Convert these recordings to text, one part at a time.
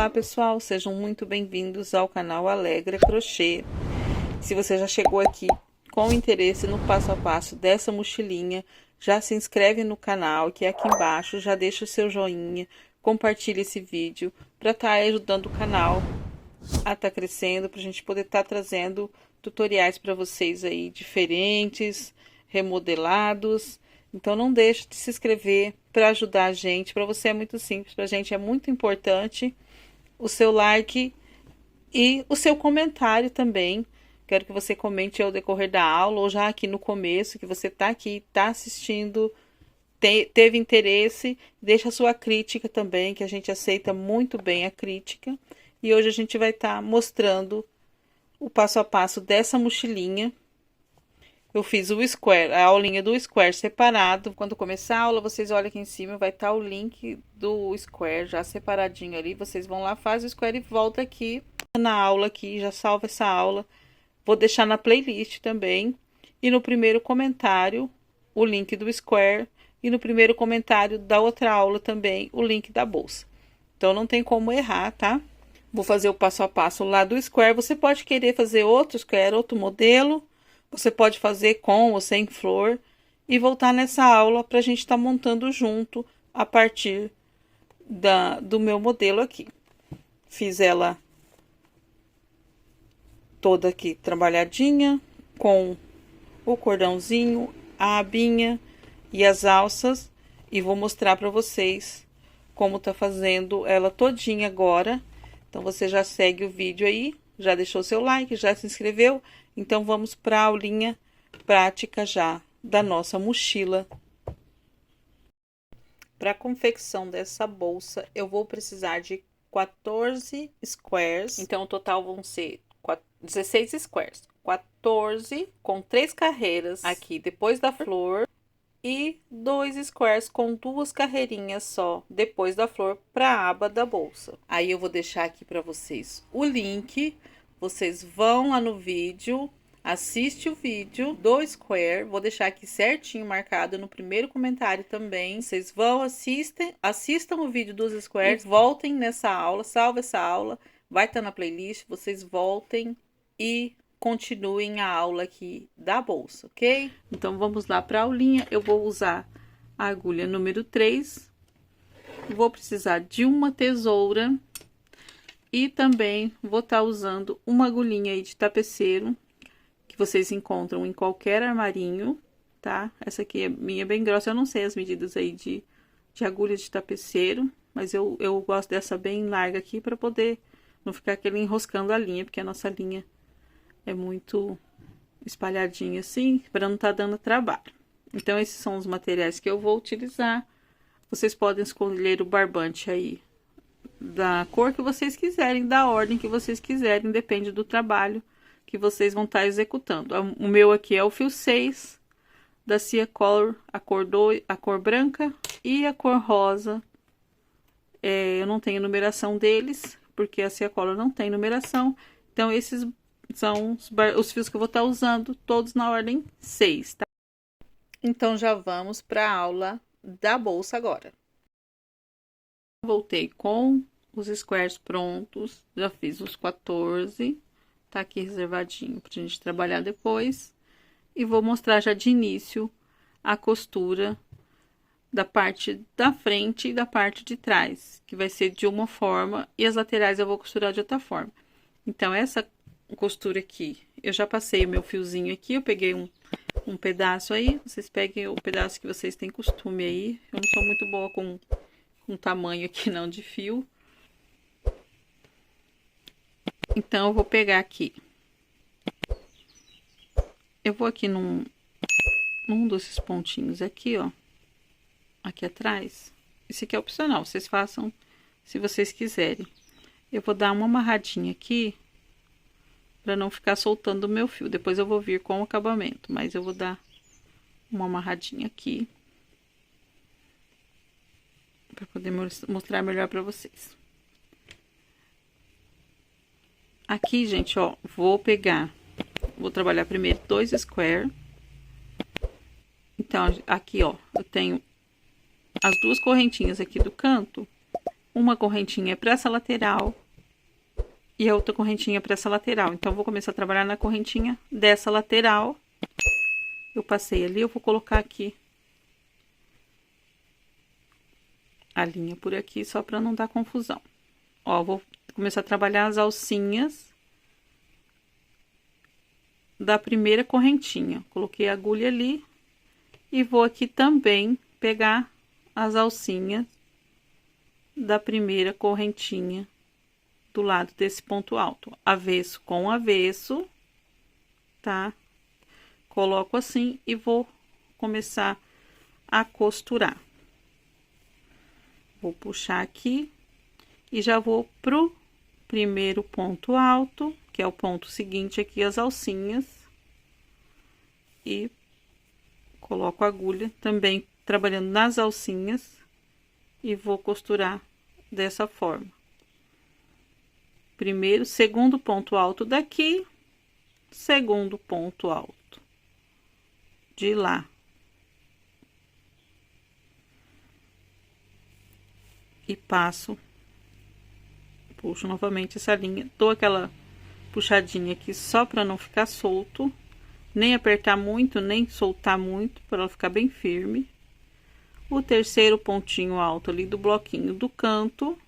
Olá pessoal, sejam muito bem-vindos ao canal Alegra Crochê. Se você já chegou aqui com interesse no passo a passo dessa mochilinha, já se inscreve no canal que é aqui embaixo, já deixa o seu joinha, compartilha esse vídeo para estar ajudando o canal a estar crescendo, para a gente poder estar trazendo tutoriais para vocês aí diferentes, remodelados. Então não deixe de se inscrever para ajudar a gente. Para você é muito simples, para a gente é muito importante o seu like e o seu comentário também. Quero que você comente ao decorrer da aula ou já aqui no começo, que você está aqui, está assistindo, teve interesse. Deixa a sua crítica também, que a gente aceita muito bem a crítica. E hoje a gente vai estar mostrando o passo a passo dessa mochilinha. Eu fiz o square, a aulinha do square separado. Quando começar a aula, vocês olham aqui em cima, vai estar o link do square já separadinho ali. Vocês vão lá, faz o square e volta aqui na aula aqui, já salva essa aula. Vou deixar na playlist também. E no primeiro comentário, o link do square. E no primeiro comentário da outra aula também, o link da bolsa. Então não tem como errar, tá? Vou fazer o passo a passo lá do square. Você pode querer fazer outro square, outro modelo. Você pode fazer com ou sem flor e voltar nessa aula para a gente estar montando junto a partir do meu modelo aqui. Fiz ela toda aqui trabalhadinha com o cordãozinho, a abinha e as alças e vou mostrar para vocês como tá fazendo ela todinha agora. Então você já segue o vídeo aí, já deixou seu like, já se inscreveu. Então, vamos para a aulinha prática já da nossa mochila. Para a confecção dessa bolsa, eu vou precisar de 14 squares. Então, o total vão ser 16 squares. 14 com 3 carreiras aqui depois da flor. E 2 squares com 2 carreirinhas só depois da flor para a aba da bolsa. Aí, eu vou deixar aqui para vocês o link. Vocês vão lá no vídeo, assiste o vídeo do square, vou deixar aqui certinho marcado no primeiro comentário também. Vocês vão, assistam o vídeo dos squares, voltem nessa aula, salva essa aula, vai estar na playlist, vocês voltem e continuem a aula aqui da bolsa, ok? Então vamos lá para a aulinha, eu vou usar a agulha número 3, vou precisar de uma tesoura. E também vou estar usando uma agulhinha aí de tapeceiro, que vocês encontram em qualquer armarinho, tá? Essa aqui é minha bem grossa, eu não sei as medidas aí de agulha de tapeceiro, mas eu gosto dessa bem larga aqui para poder não ficar aquele enroscando a linha, porque a nossa linha é muito espalhadinha assim, para não estar dando trabalho. Então, esses são os materiais que eu vou utilizar. Vocês podem escolher o barbante aí da cor que vocês quiserem, da ordem que vocês quiserem, depende do trabalho que vocês vão estar executando. O meu aqui é o fio 6 da Cia Color, a cor branca e a cor rosa. Eu não tenho numeração deles, porque a Cia Color não tem numeração. Então, esses são os fios que eu vou estar usando, todos na ordem 6, tá? Então, já vamos para a aula da bolsa agora. Voltei com os squares prontos, já fiz os 14, tá aqui reservadinho pra gente trabalhar depois. E vou mostrar já de início a costura da parte da frente e da parte de trás, que vai ser de uma forma e as laterais eu vou costurar de outra forma. Então, essa costura aqui, eu já passei o meu fiozinho aqui, eu peguei um pedaço aí, vocês peguem o pedaço que vocês têm costume aí. Eu não sou muito boa com tamanho aqui não de fio. Então, eu vou pegar aqui. Eu vou aqui num desses pontinhos aqui, ó. Aqui atrás. Esse aqui é opcional, vocês façam se vocês quiserem. Eu vou dar uma amarradinha aqui, para não ficar soltando o meu fio. Depois eu vou vir com o acabamento, mas eu vou dar uma amarradinha aqui, para poder mostrar melhor para vocês. Aqui, gente, ó, vou trabalhar primeiro 2 square. Então, aqui, ó, eu tenho as 2 correntinhas aqui do canto, uma correntinha para essa lateral e a outra correntinha para essa lateral. Então, eu vou começar a trabalhar na correntinha dessa lateral. Eu passei ali, eu vou colocar aqui a linha por aqui, só para não dar confusão. Ó, vou começar a trabalhar as alcinhas da primeira correntinha. Coloquei a agulha ali e vou aqui também pegar as alcinhas da primeira correntinha do lado desse ponto alto, avesso com avesso, tá? Coloco assim e vou começar a costurar. Vou puxar aqui e já vou pro primeiro ponto alto, que é o ponto seguinte aqui, as alcinhas, e coloco a agulha também trabalhando nas alcinhas e vou costurar dessa forma. Primeiro, segundo ponto alto daqui, segundo ponto alto de lá. E passo, puxo novamente essa linha, dou aquela puxadinha aqui só para não ficar solto, nem apertar muito, nem soltar muito, para ela ficar bem firme. O terceiro pontinho alto ali do bloquinho do canto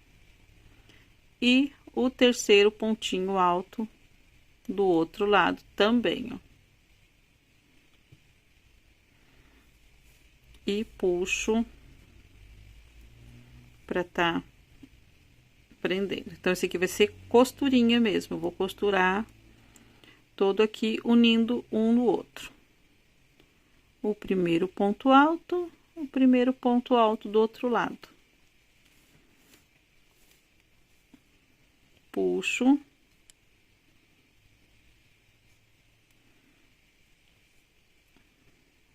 e o terceiro pontinho alto do outro lado também, ó. E puxo para tá prendendo. Então, esse aqui vai ser costurinha mesmo. Eu vou costurar todo aqui, unindo um no outro. O primeiro ponto alto, o primeiro ponto alto do outro lado. Puxo.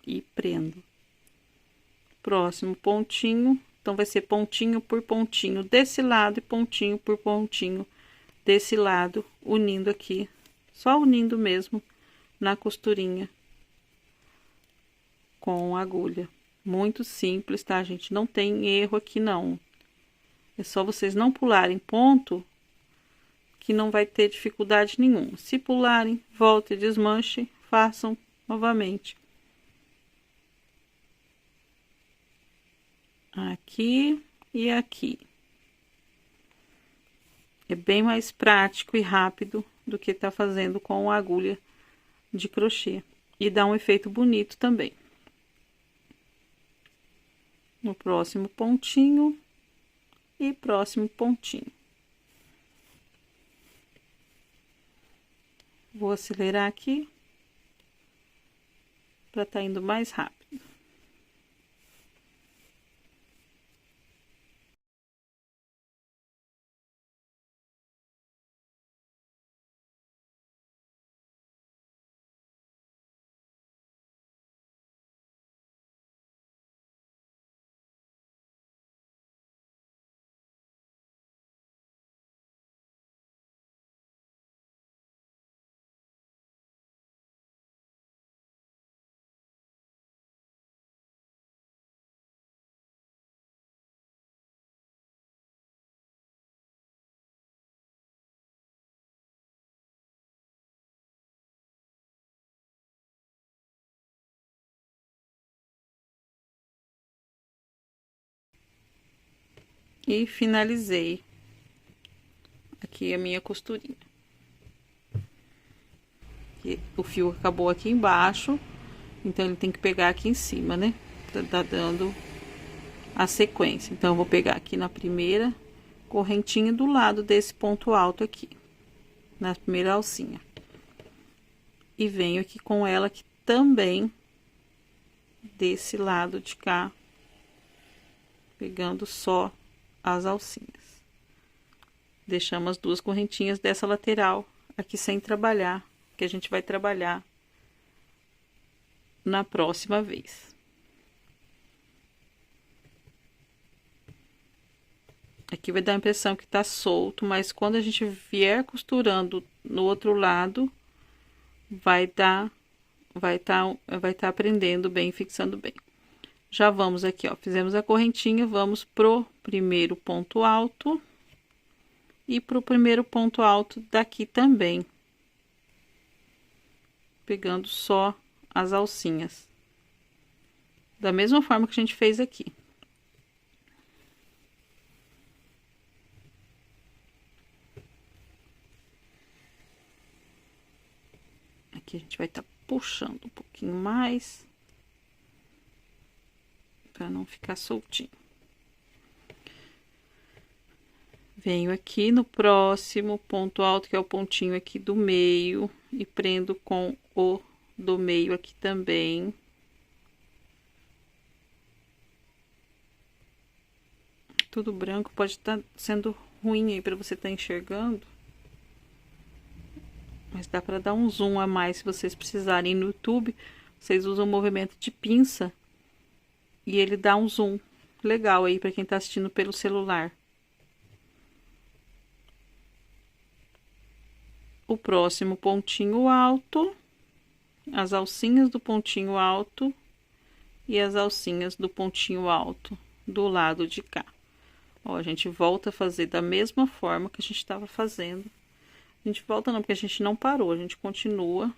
E prendo. Próximo pontinho. Então, vai ser pontinho por pontinho desse lado e pontinho por pontinho desse lado, unindo aqui, só unindo mesmo na costurinha com a agulha. Muito simples, tá, gente? Não tem erro aqui, não. É só vocês não pularem ponto, que não vai ter dificuldade nenhuma. Se pularem, voltem, desmanchem, façam novamente. Aqui e aqui. É bem mais prático e rápido do que tá fazendo com a agulha de crochê. E dá um efeito bonito também. No próximo pontinho e próximo pontinho. Vou acelerar aqui para tá indo mais rápido. E finalizei aqui a minha costurinha. E o fio acabou aqui embaixo, então ele tem que pegar aqui em cima, né? Tá dando a sequência. Então, eu vou pegar aqui na primeira correntinha do lado desse ponto alto aqui, na primeira alcinha. E venho aqui com ela aqui também desse lado de cá, pegando só as alcinhas. Deixamos as duas correntinhas dessa lateral aqui sem trabalhar, que a gente vai trabalhar na próxima vez. Aqui vai dar a impressão que tá solto, mas quando a gente vier costurando no outro lado, vai tá prendendo bem, fixando bem. Já vamos aqui, ó, fizemos a correntinha, vamos pro primeiro ponto alto e pro primeiro ponto alto daqui também, pegando só as alcinhas, da mesma forma que a gente fez aqui. Aqui a gente vai estar puxando um pouquinho mais, para não ficar soltinho. Venho aqui no próximo ponto alto, que é o pontinho aqui do meio, e prendo com o do meio aqui também. Tudo branco pode estar sendo ruim aí para você estar enxergando. Mas dá para dar um zoom a mais se vocês precisarem. No YouTube, vocês usam o movimento de pinça e ele dá um zoom legal aí para quem tá assistindo pelo celular. O próximo pontinho alto, as alcinhas do pontinho alto e as alcinhas do pontinho alto do lado de cá. Ó, a gente volta a fazer da mesma forma que a gente estava fazendo. A gente volta não, porque a gente não parou, a gente continua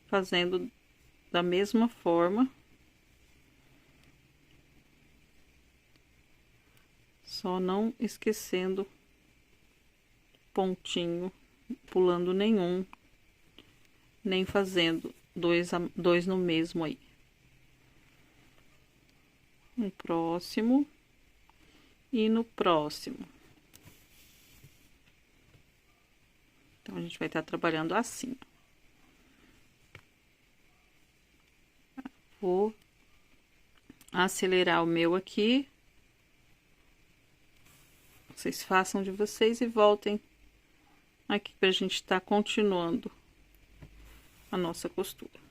fazendo da mesma forma. Só não esquecendo pontinho, pulando nenhum, nem fazendo dois no mesmo aí. No próximo e no próximo. Então, a gente vai estar trabalhando assim. Vou acelerar o meu aqui. Vocês façam de vocês e voltem aqui pra gente estar continuando a nossa costura.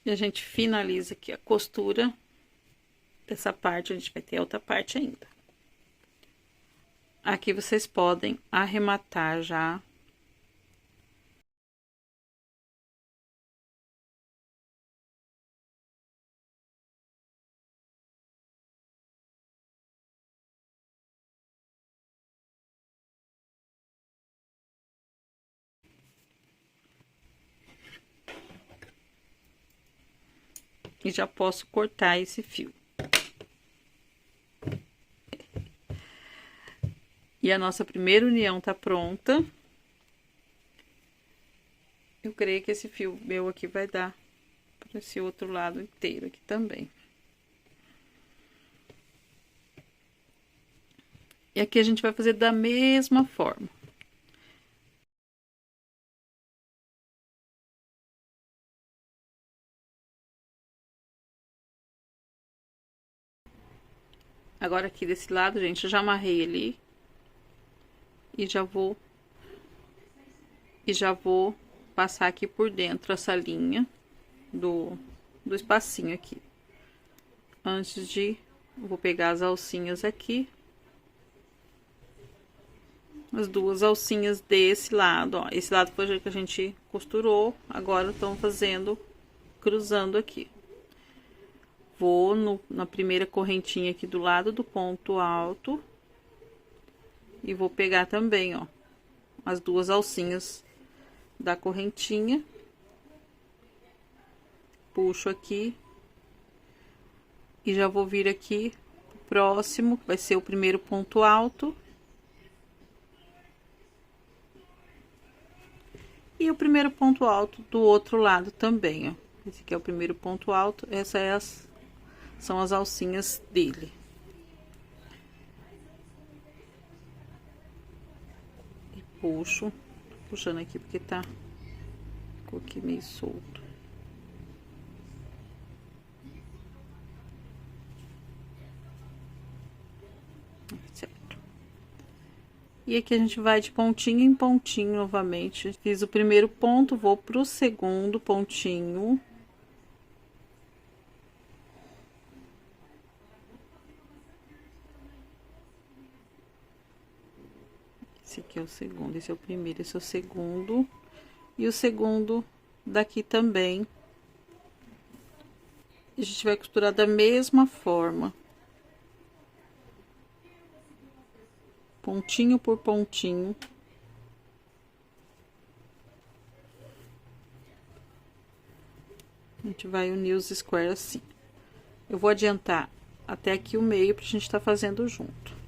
E a gente finaliza aqui a costura dessa parte, a gente vai ter outra parte ainda. Aqui vocês podem arrematar já. E já posso cortar esse fio. E a nossa primeira união tá pronta. Eu creio que esse fio meu aqui vai dar para esse outro lado inteiro aqui também. E aqui a gente vai fazer da mesma forma. Agora aqui desse lado, gente, eu já amarrei ali. E já vou passar aqui por dentro essa linha do espacinho aqui. Antes de, eu vou pegar as alcinhas aqui. As duas alcinhas desse lado, ó. Esse lado foi o que a gente costurou. Agora estamos fazendo, cruzando aqui. Vou na primeira correntinha aqui do lado do ponto alto. E vou pegar também, ó, as duas alcinhas da correntinha. Puxo aqui. E já vou vir aqui pro próximo, que vai ser o primeiro ponto alto. E o primeiro ponto alto do outro lado também, ó. Esse aqui é o primeiro ponto alto, são as alcinhas dele. E puxo, puxando aqui porque ficou aqui meio solto. Certo. E aqui a gente vai de pontinho em pontinho novamente. Fiz o primeiro ponto, vou pro segundo pontinho. Esse aqui é o segundo, esse é o primeiro, esse é o segundo. E o segundo daqui também. A gente vai costurar da mesma forma. Pontinho por pontinho. A gente vai unir os squares assim. Eu vou adiantar até aqui o meio pra gente tá fazendo junto.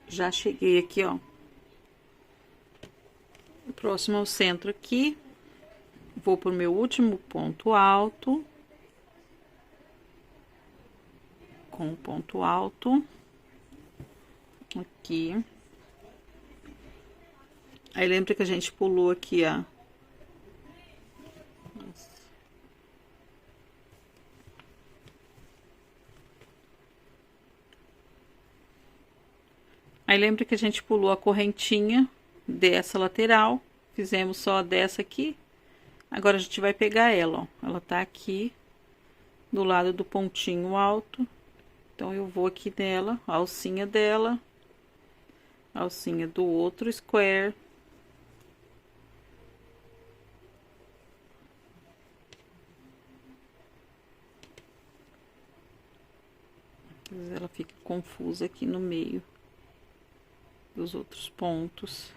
Já cheguei aqui, ó. Próximo ao centro aqui. Vou pro meu último ponto alto. Com o ponto alto. Aqui. Aí, lembra que a gente pulou aqui, ó. Aí, lembra que a gente pulou a correntinha dessa lateral. Fizemos só dessa aqui. Agora, a gente vai pegar ela, ó. Ela tá aqui, do lado do pontinho alto. Então, eu vou aqui nela, a alcinha dela. A alcinha do outro square. Às vezes ela fica confusa aqui no meio dos outros pontos.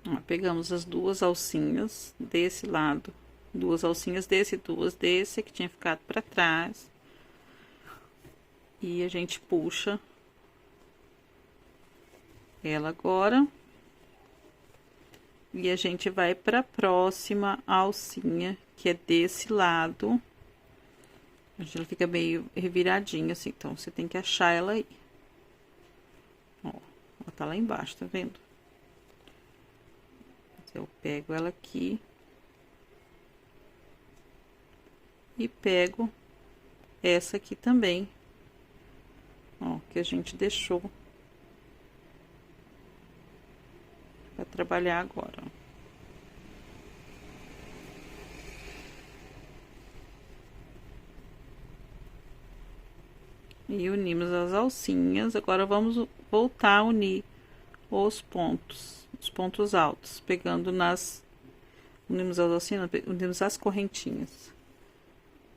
Ó, pegamos as duas alcinhas desse lado, duas alcinhas desse, duas desse, que tinha ficado para trás. E a gente puxa ela agora. E a gente vai para a próxima alcinha, que é desse lado. Ela fica meio reviradinha assim, então você tem que achar ela aí. Ó, ela tá lá embaixo, tá vendo? Eu pego ela aqui. E pego essa aqui também. Ó, que a gente deixou para trabalhar agora, ó. E unimos as alcinhas. Agora vamos voltar a unir os pontos altos, pegando unimos as alcinhas, unimos as correntinhas.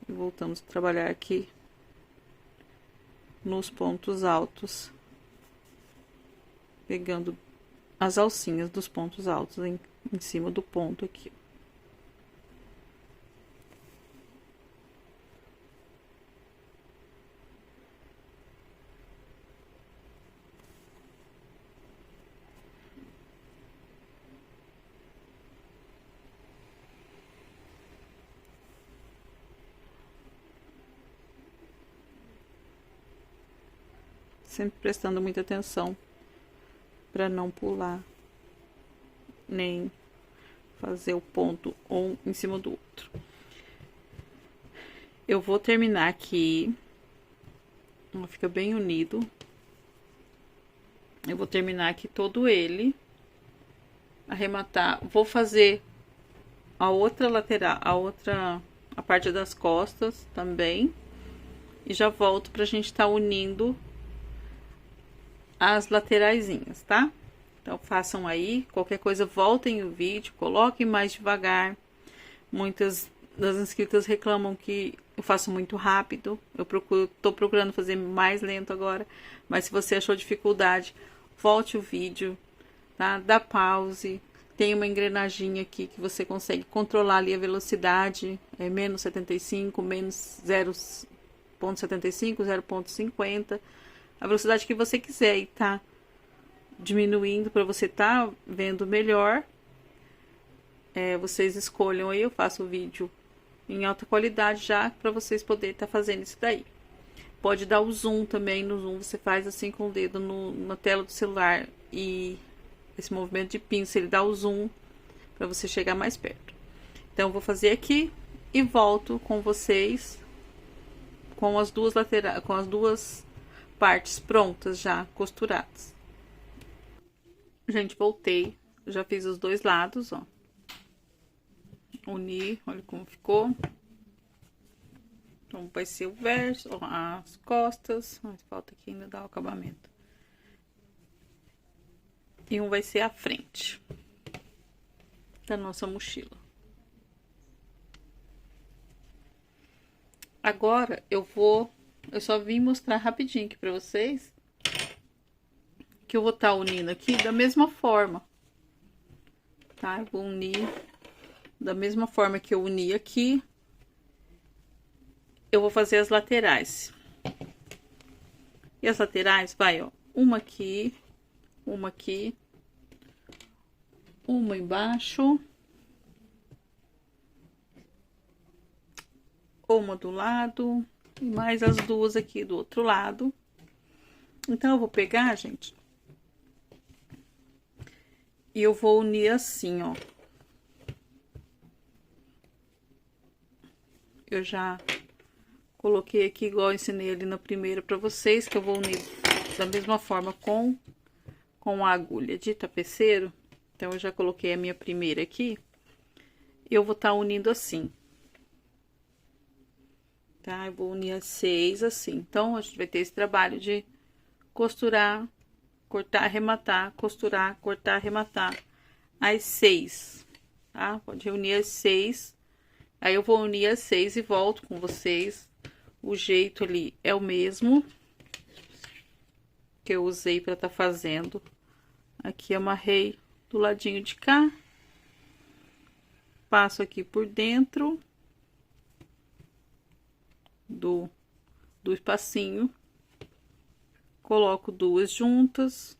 E voltamos a trabalhar aqui nos pontos altos, pegando as alcinhas dos pontos altos em cima do ponto aqui. Sempre prestando muita atenção para não pular, nem fazer o ponto um em cima do outro. Eu vou terminar aqui, fica bem unido. Eu vou terminar aqui todo ele, arrematar. Vou fazer a outra lateral, a parte das costas também, e já volto pra gente estar unindo as lateraisinhas, tá? Então, façam aí, qualquer coisa, voltem o vídeo, coloquem mais devagar. Muitas das inscritas reclamam que eu faço muito rápido, tô procurando fazer mais lento agora, mas se você achou dificuldade, volte o vídeo, tá? Dá pause, tem uma engrenagem aqui que você consegue controlar ali a velocidade, é menos 75, menos 0,75, 0,50, a velocidade que você quiser, tá? diminuindo para você tá vendo melhor. Vocês escolham aí, eu faço o vídeo em alta qualidade já para vocês poderem estar fazendo isso daí. Pode dar o zoom também, no zoom você faz assim com o dedo na tela do celular e esse movimento de pinça, ele dá o zoom para você chegar mais perto. Então eu vou fazer aqui e volto com vocês com as duas laterais, com as duas partes prontas já costuradas. Gente, voltei, já fiz os dois lados, ó. Uni, olha como ficou. Então vai ser o verso, ó, as costas, mas falta aqui ainda dar o acabamento. E um vai ser a frente da nossa mochila. Agora eu só vim mostrar rapidinho aqui pra vocês que eu vou estar unindo aqui da mesma forma, tá? Eu vou unir da mesma forma que eu uni aqui. Eu vou fazer as laterais. E as laterais vai, ó, uma aqui, uma embaixo, uma do lado e mais as duas aqui do outro lado. Então eu vou pegar, gente, e eu vou unir assim, ó. Eu já coloquei aqui igual eu ensinei ali na primeira pra vocês, que eu vou unir da mesma forma com a agulha de tapeceiro. Então eu já coloquei a minha primeira aqui. E eu vou estar unindo assim. Tá? Eu vou unir as 6 assim. Então a gente vai ter esse trabalho de costurar, cortar, arrematar, costurar, cortar, arrematar as 6, tá? Pode unir as 6. Aí eu vou unir as 6 e volto com vocês. O jeito ali é o mesmo que eu usei para tá fazendo. Aqui amarrei do ladinho de cá. Passo aqui por dentro do espacinho. Coloco duas juntas.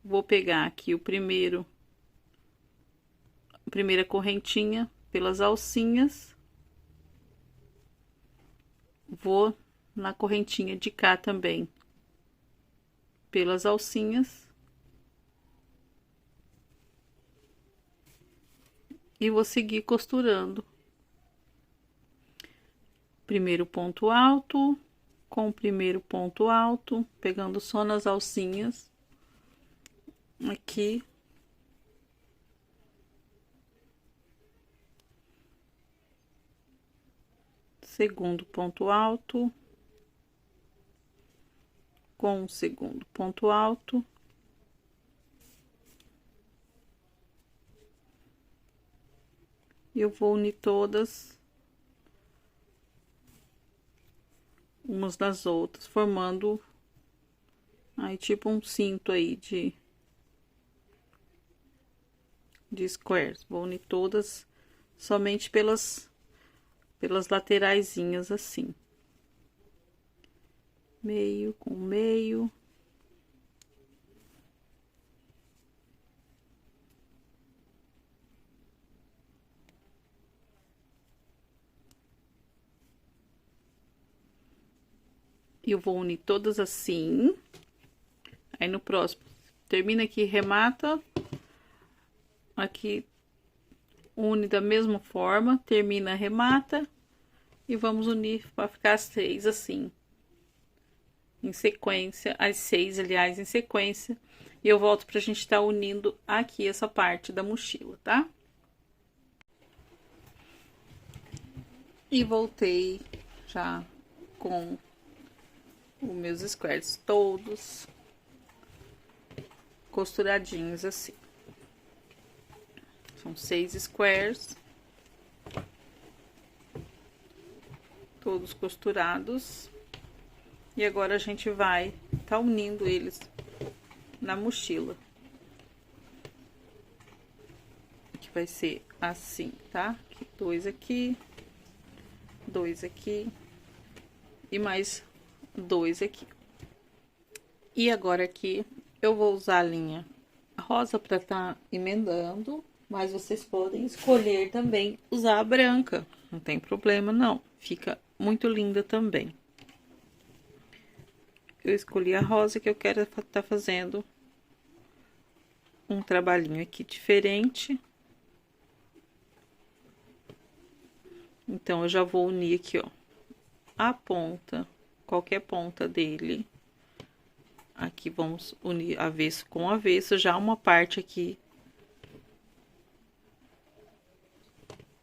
Vou pegar aqui a primeira correntinha pelas alcinhas. Vou na correntinha de cá também, pelas alcinhas. E vou seguir costurando. Primeiro ponto alto, com o primeiro ponto alto, pegando só nas alcinhas. Aqui. Segundo ponto alto, com o segundo ponto alto, eu vou unir todas umas nas outras, formando aí tipo um cinto aí de squares. Vou unir todas somente pelas lateraisinhas assim, meio com meio. E eu vou unir todas assim. Aí no próximo, termina aqui, remata. Aqui, une da mesma forma, termina, remata. E vamos unir para ficar as 3 assim. Em sequência, as 6, aliás, em sequência. E eu volto pra gente estar unindo aqui essa parte da mochila, tá? E voltei já com os meus squares todos costuradinhos assim. São 6 squares, todos costurados. E agora a gente vai tá unindo eles na mochila, que vai ser assim, tá? Dois aqui e mais 2 aqui. E agora aqui Eu vou usar a linha rosa para estar emendando, mas vocês podem escolher também usar a branca, não tem problema não, fica muito linda também. Eu escolhi a rosa que eu quero estar fazendo um trabalhinho aqui diferente. Então, eu já vou unir aqui, ó, a ponta, qualquer ponta dele. Aqui vamos unir avesso com avesso, já uma parte aqui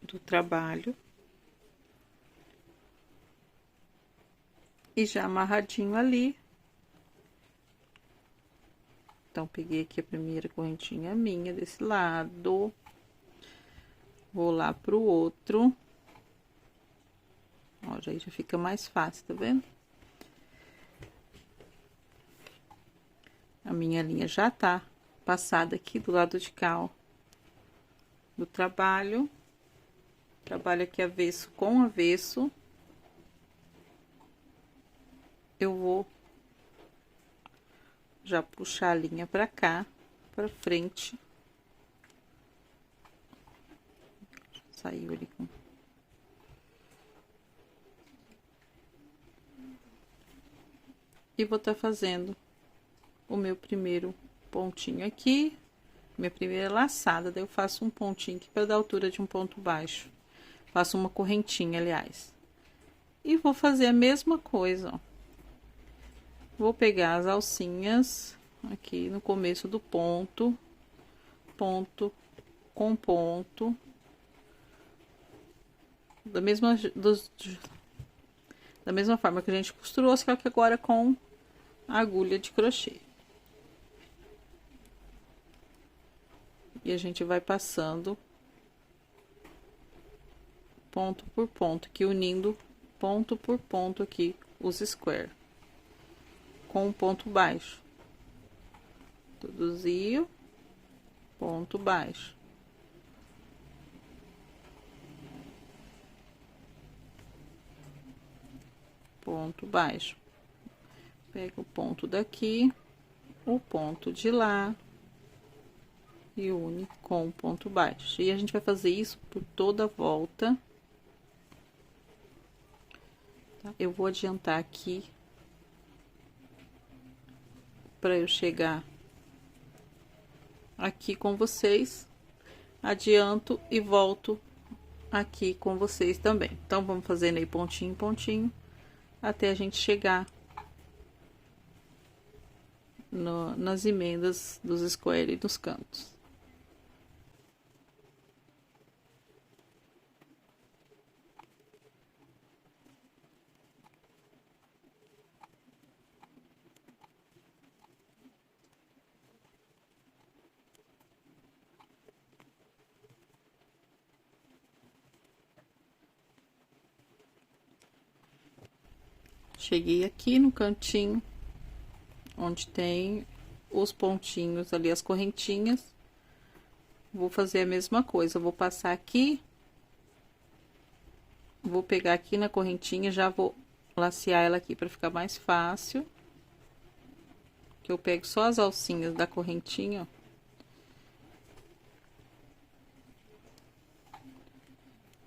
do trabalho. E já amarradinho ali. Então, peguei aqui a primeira correntinha minha desse lado. Vou lá pro outro. Ó, já fica mais fácil, tá vendo? A minha linha já tá passada aqui do lado de cá, ó, do trabalho. Trabalho aqui avesso com avesso. Eu vou já puxar a linha pra cá, pra frente. Saiu ali com... E vou tá fazendo o meu primeiro pontinho aqui, minha primeira laçada, daí eu faço um pontinho aqui para dar altura de um ponto baixo. Faço uma correntinha, aliás. E vou fazer a mesma coisa, ó. Vou pegar as alcinhas aqui no começo do ponto, ponto com ponto, da mesma forma que a gente costurou, só que agora com a agulha de crochê. E a gente vai passando ponto por ponto, aqui unindo ponto por ponto aqui os square com um ponto baixo. Introduziu, ponto baixo. Ponto baixo. Pega o ponto daqui, o ponto de lá e une com o ponto baixo. E a gente vai fazer isso por toda a volta. Tá? Eu vou adiantar aqui para eu chegar aqui com vocês. Adianto e volto aqui com vocês também. Então, vamos fazendo aí pontinho em pontinho até a gente chegar nas emendas dos square e dos cantos. Cheguei aqui no cantinho, onde tem os pontinhos ali, as correntinhas. Vou fazer a mesma coisa, vou passar aqui, vou pegar aqui na correntinha, já vou lacear ela aqui para ficar mais fácil. Que eu pego só as alcinhas da correntinha, ó.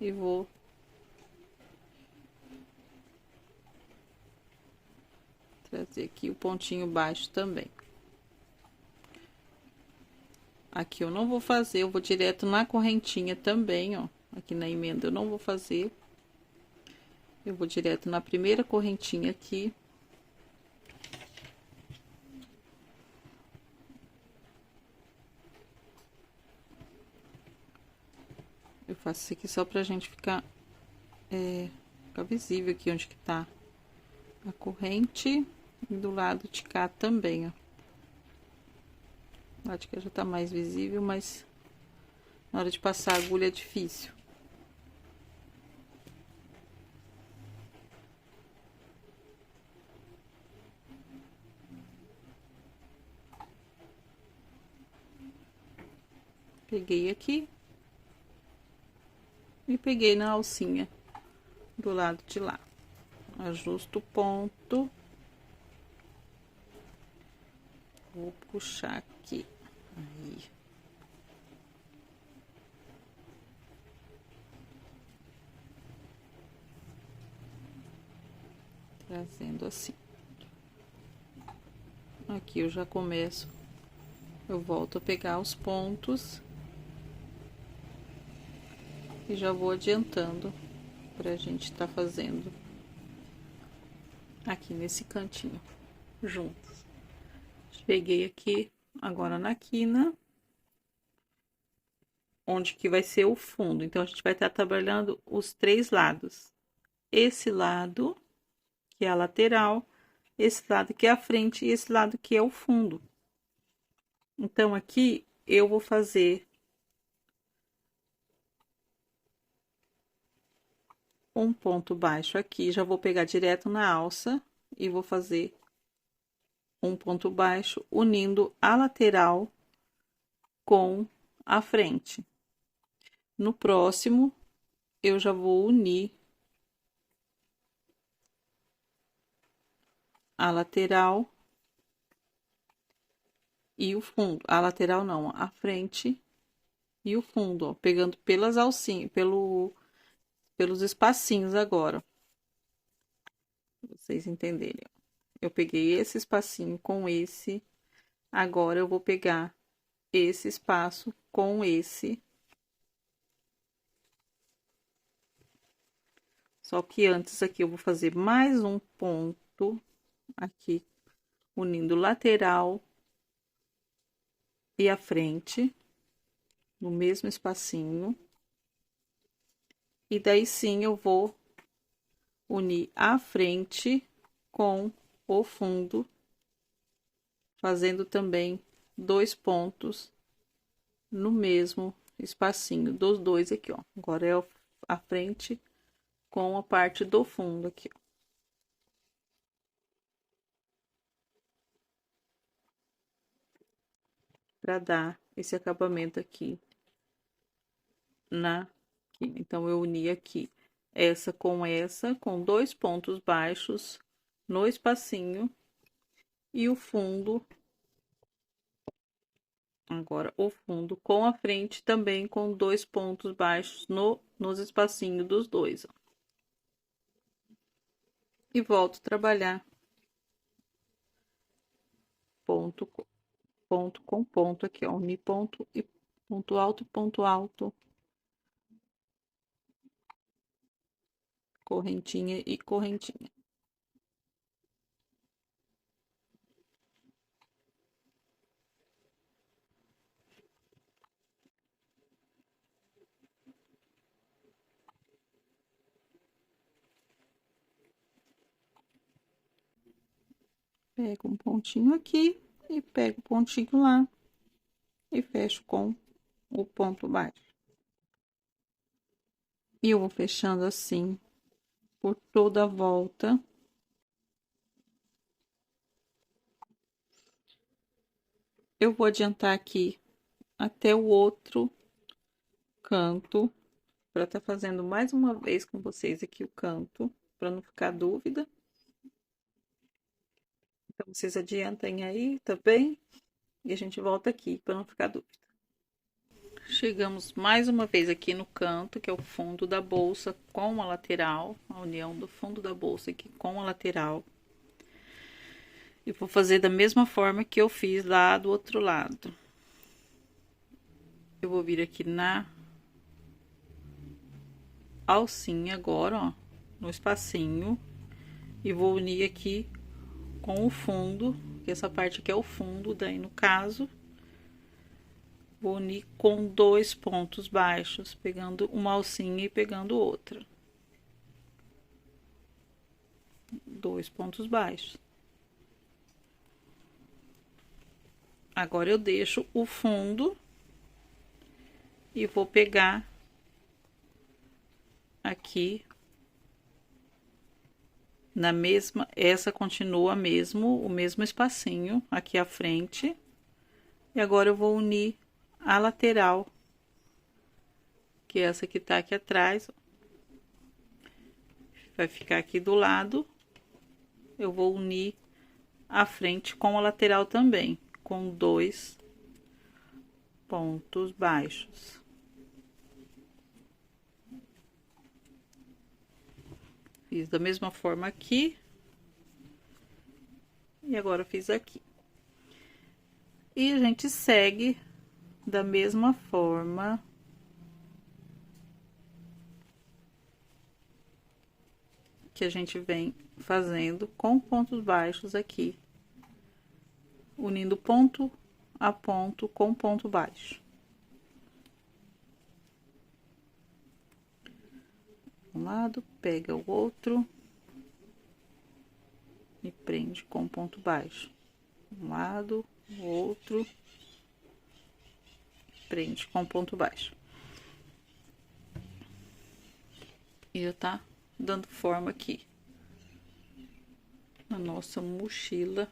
E vou trazer aqui o pontinho baixo também. Aqui eu não vou fazer, eu vou direto na correntinha também, ó. Aqui na emenda eu não vou fazer. Eu vou direto na primeira correntinha aqui. Eu faço isso aqui só pra gente ficar visível aqui onde que tá a corrente. E do lado de cá também, ó. O lado de cá já tá mais visível, mas na hora de passar a agulha é difícil. Peguei aqui. E peguei na alcinha do lado de lá. Ajusto o ponto. Vou puxar aqui. Aí. Trazendo assim. Aqui eu já começo, eu volto a pegar os pontos e já vou adiantando pra gente tá fazendo aqui nesse cantinho juntos. Peguei aqui agora na quina, onde que vai ser o fundo. Então a gente vai estar trabalhando os 3 lados. Esse lado, que é a lateral, esse lado que é a frente e esse lado que é o fundo. Então aqui eu vou fazer um ponto baixo aqui, já vou pegar direto na alça e vou fazer um ponto baixo unindo a lateral com a frente. No próximo, eu já vou unir a lateral e o fundo. A lateral não, a frente e o fundo, ó, pegando pelas alcinhas, pelos espacinhos agora. Pra vocês entenderem. Eu peguei esse espacinho com esse, agora eu vou pegar esse espaço com esse. Só que antes aqui eu vou fazer mais um ponto aqui, unindo lateral e a frente, no mesmo espacinho. E daí sim eu vou unir a frente com o fundo, fazendo também 2 pontos no mesmo espacinho dos dois aqui, ó. Agora é a frente com a parte do fundo aqui, ó. Para dar esse acabamento aqui na quina. Então eu uni aqui essa, com 2 pontos baixos no espacinho e o fundo, agora o fundo com a frente também com 2 pontos baixos nos espacinhos dos dois, ó. E volto a trabalhar ponto com ponto aqui, ó, unir ponto e ponto alto, correntinha e correntinha. Pego um pontinho aqui e pego o pontinho lá e fecho com o ponto baixo. E eu vou fechando assim por toda a volta. Eu vou adiantar aqui até o outro canto, para estar fazendo mais uma vez com vocês aqui o canto, para não ficar dúvida. Então, vocês adientem aí também, e a gente volta aqui, para não ficar dúvida. Chegamos mais uma vez aqui no canto, que é o fundo da bolsa com a lateral, a união do fundo da bolsa aqui com a lateral. E vou fazer da mesma forma que eu fiz lá do outro lado. Eu vou vir aqui na alcinha agora, ó, no espacinho, e vou unir aqui com o fundo, que essa parte aqui é o fundo, daí no caso, vou unir com 2 pontos baixos, pegando uma alcinha e pegando outra. 2 pontos baixos. Agora eu deixo o fundo e vou pegar aqui na mesma, essa continua o mesmo espacinho aqui à frente. E agora eu vou unir a lateral, que é essa que tá aqui atrás. Vai ficar aqui do lado. Eu vou unir a frente com a lateral também, com 2 pontos baixos. Fiz da mesma forma aqui. E agora eu fiz aqui. E a gente segue da mesma forma. Que a gente vem fazendo com pontos baixos aqui. Unindo ponto a ponto com ponto baixo. Um lado, pega o outro. E prende com ponto baixo. Um lado, o outro. Prende com ponto baixo. E já tá dando forma aqui na nossa mochila.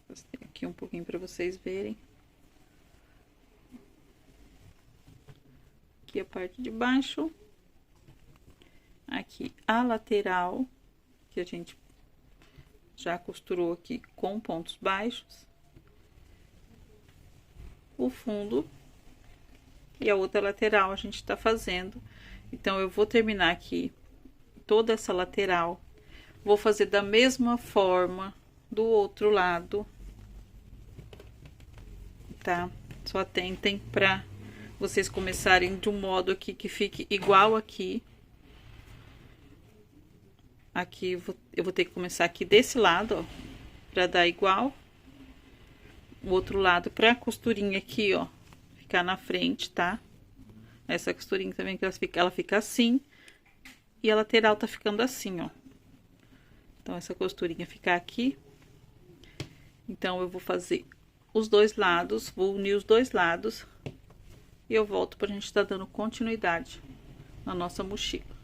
Gostei aqui um pouquinho para vocês verem. Aqui a parte de baixo. Aqui a lateral, que a gente já costurou aqui com pontos baixos. O fundo. E a outra lateral a gente tá fazendo. Então, eu vou terminar aqui toda essa lateral. Vou fazer da mesma forma do outro lado. Tá? Só atentem pra vocês começarem de um modo aqui que fique igual aqui. Aqui eu vou ter que começar aqui desse lado, ó, pra dar igual. O outro lado pra costurinha aqui, ó, ficar na frente, tá? Essa costurinha também que ela fica assim. E a lateral tá ficando assim, ó. Então, essa costurinha ficar aqui. Então, eu vou fazer os dois lados, vou unir os dois lados. E eu volto pra gente tá dando continuidade na nossa mochila.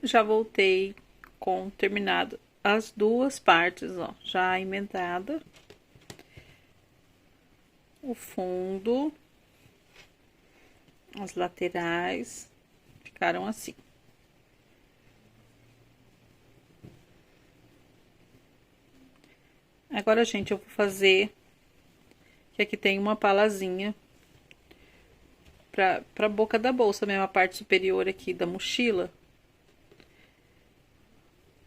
Já voltei com terminado as duas partes, ó, já emendada. O fundo, as laterais ficaram assim. Agora, gente, eu vou fazer que aqui tem uma palazinha pra boca da bolsa mesmo, a parte superior aqui da mochila.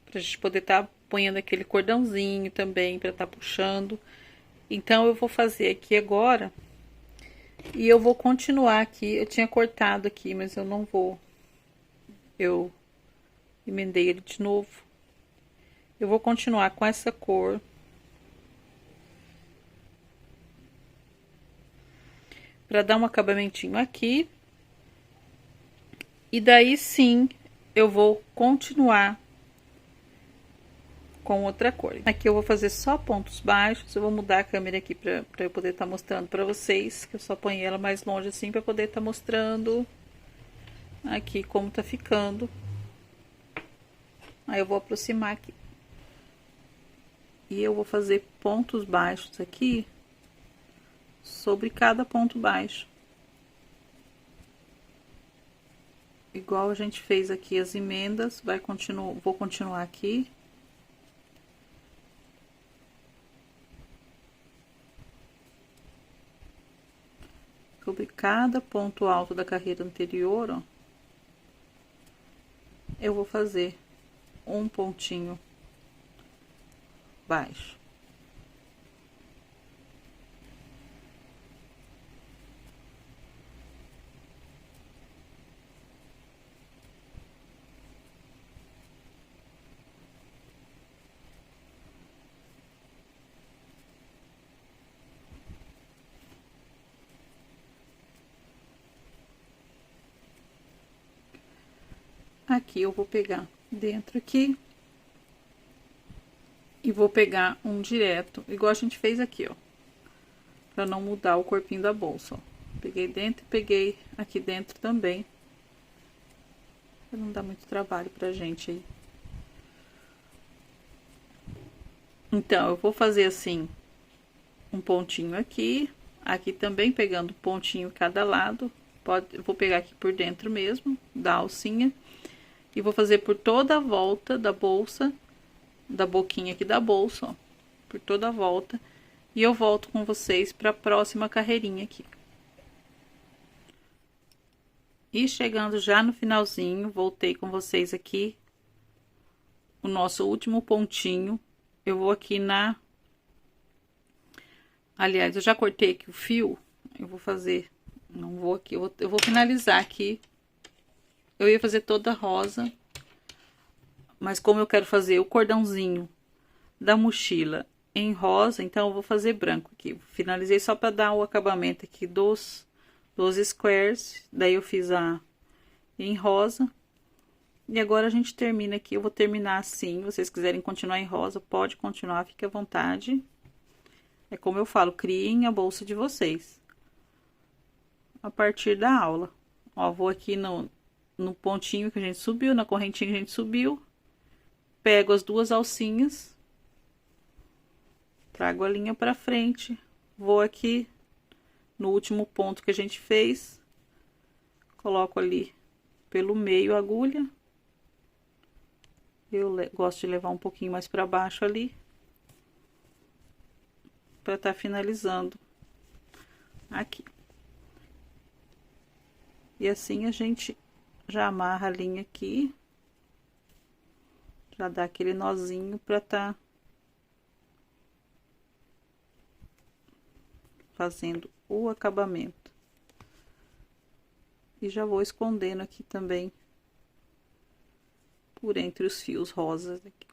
Pra gente poder tá ponhando aquele cordãozinho também, pra tá puxando. Então, eu vou fazer aqui agora. E eu vou continuar aqui. Eu tinha cortado aqui, mas eu não vou. Eu emendei ele de novo. Eu vou continuar com essa cor. Pra dar um acabamentinho aqui. E daí sim, eu vou continuar com outra cor. Aqui eu vou fazer só pontos baixos. Eu vou mudar a câmera aqui pra eu poder estar mostrando pra vocês. Que eu só ponho ela mais longe assim pra poder estar mostrando aqui como tá ficando. Aí eu vou aproximar aqui. E eu vou fazer pontos baixos aqui sobre cada ponto baixo. Igual a gente fez aqui as emendas, vou continuar aqui. Sobre cada ponto alto da carreira anterior, ó, eu vou fazer um pontinho baixo. Aqui eu vou pegar dentro aqui e vou pegar um direto, igual a gente fez aqui, ó, pra não mudar o corpinho da bolsa, ó. Peguei dentro e peguei aqui dentro também, pra não dar muito trabalho pra gente aí. Então, eu vou fazer assim, um pontinho aqui, aqui também pegando um pontinho cada lado. Vou pegar aqui por dentro mesmo, da alcinha. E vou fazer por toda a volta da bolsa, da boquinha aqui da bolsa, ó. Por toda a volta. E eu volto com vocês para a próxima carreirinha aqui. E chegando já no finalzinho, voltei com vocês aqui. O nosso último pontinho. Eu vou aqui na... Aliás, eu já cortei aqui o fio. Eu vou fazer... Não vou aqui, eu vou finalizar aqui. Eu ia fazer toda rosa. Mas como eu quero fazer o cordãozinho da mochila em rosa, então eu vou fazer branco aqui. Finalizei só para dar o acabamento aqui dos squares. Daí eu fiz em rosa. E agora a gente termina aqui. Eu vou terminar assim. Se vocês quiserem continuar em rosa, pode continuar, fique à vontade. É como eu falo, criem a bolsa de vocês a partir da aula. Ó, vou aqui no pontinho que a gente subiu, na correntinha que a gente subiu. Pego as duas alcinhas, trago a linha pra frente, vou aqui no último ponto que a gente fez, coloco ali pelo meio a agulha. Eu gosto de levar um pouquinho mais para baixo ali, para estar finalizando aqui. E assim a gente já amarra a linha aqui. Já dá aquele nozinho para tá fazendo o acabamento. E já vou escondendo aqui também por entre os fios rosas aqui.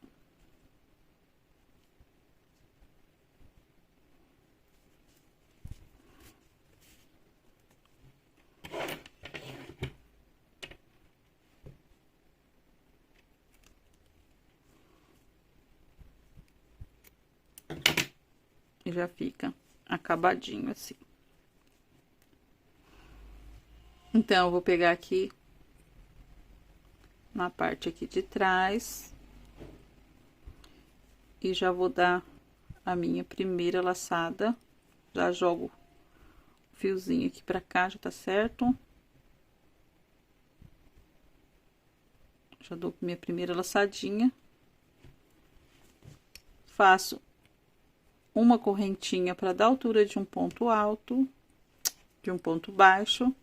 E já fica acabadinho assim. Então, eu vou pegar aqui na parte aqui de trás e já vou dar a minha primeira laçada. Já jogo o fiozinho aqui pra cá, já tá certo. Já dou minha primeira laçadinha. Faço uma correntinha para dar altura de um ponto alto, de um ponto baixo.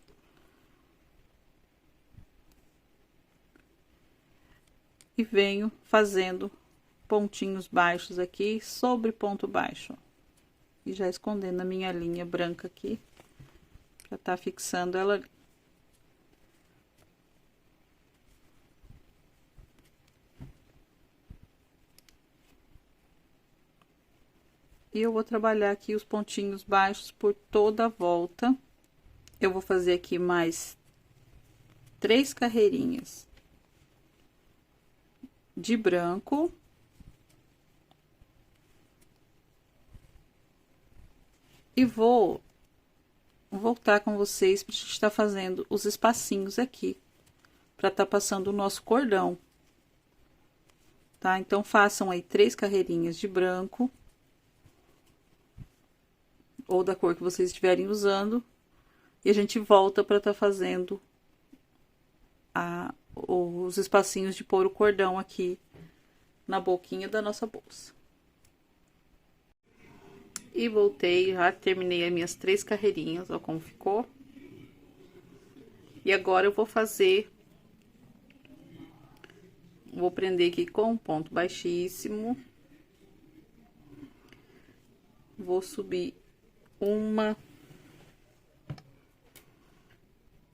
E venho fazendo pontinhos baixos aqui sobre ponto baixo. E já escondendo a minha linha branca aqui, para tá fixando ela ali. E eu vou trabalhar aqui os pontinhos baixos por toda a volta. Eu vou fazer aqui mais 3 carreirinhas de branco. E vou voltar com vocês pra gente estar fazendo os espacinhos aqui, para tá passando o nosso cordão. Tá? Então, façam aí 3 carreirinhas de branco, ou da cor que vocês estiverem usando, e a gente volta para tá fazendo os espacinhos de pôr o cordão aqui na boquinha da nossa bolsa. E voltei, já terminei as minhas 3 carreirinhas, ó como ficou. E agora eu vou fazer, vou prender aqui com um ponto baixíssimo. Vou subir 1,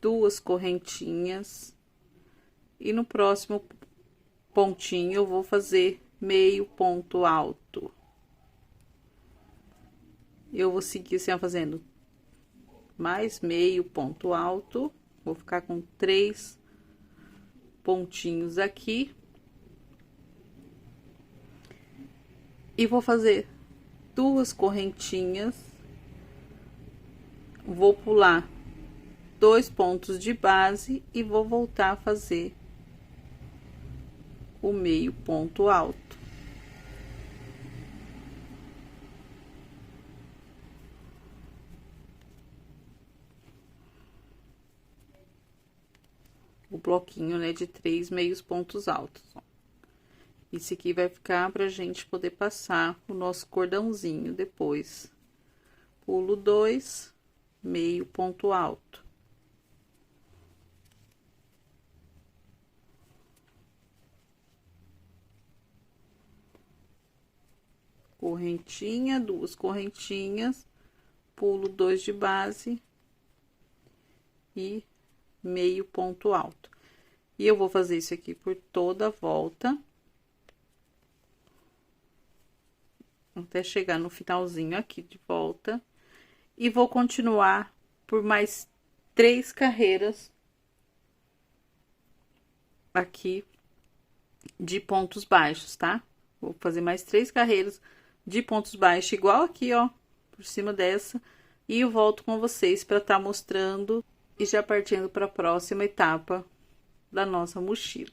2 correntinhas. E no próximo pontinho eu vou fazer meio ponto alto. Eu vou seguir assim, ó, fazendo mais meio ponto alto. Vou ficar com 3 pontinhos aqui. E vou fazer 2 correntinhas. Vou pular 2 pontos de base e vou voltar a fazer o meio ponto alto. bloquinho, né, de 3 meios pontos altos, ó. Esse aqui vai ficar pra gente poder passar o nosso cordãozinho depois. Pulo 2, meio ponto alto. Correntinha, 2 correntinhas, pulo 2 de base e meio ponto alto. E eu vou fazer isso aqui por toda a volta, até chegar no finalzinho aqui de volta, e vou continuar por mais 3 carreiras aqui de pontos baixos, tá? Vou fazer mais 3 carreiras de pontos baixos, igual aqui, ó, por cima dessa, e eu volto com vocês para estar mostrando e já partindo para a próxima etapa da nossa mochila.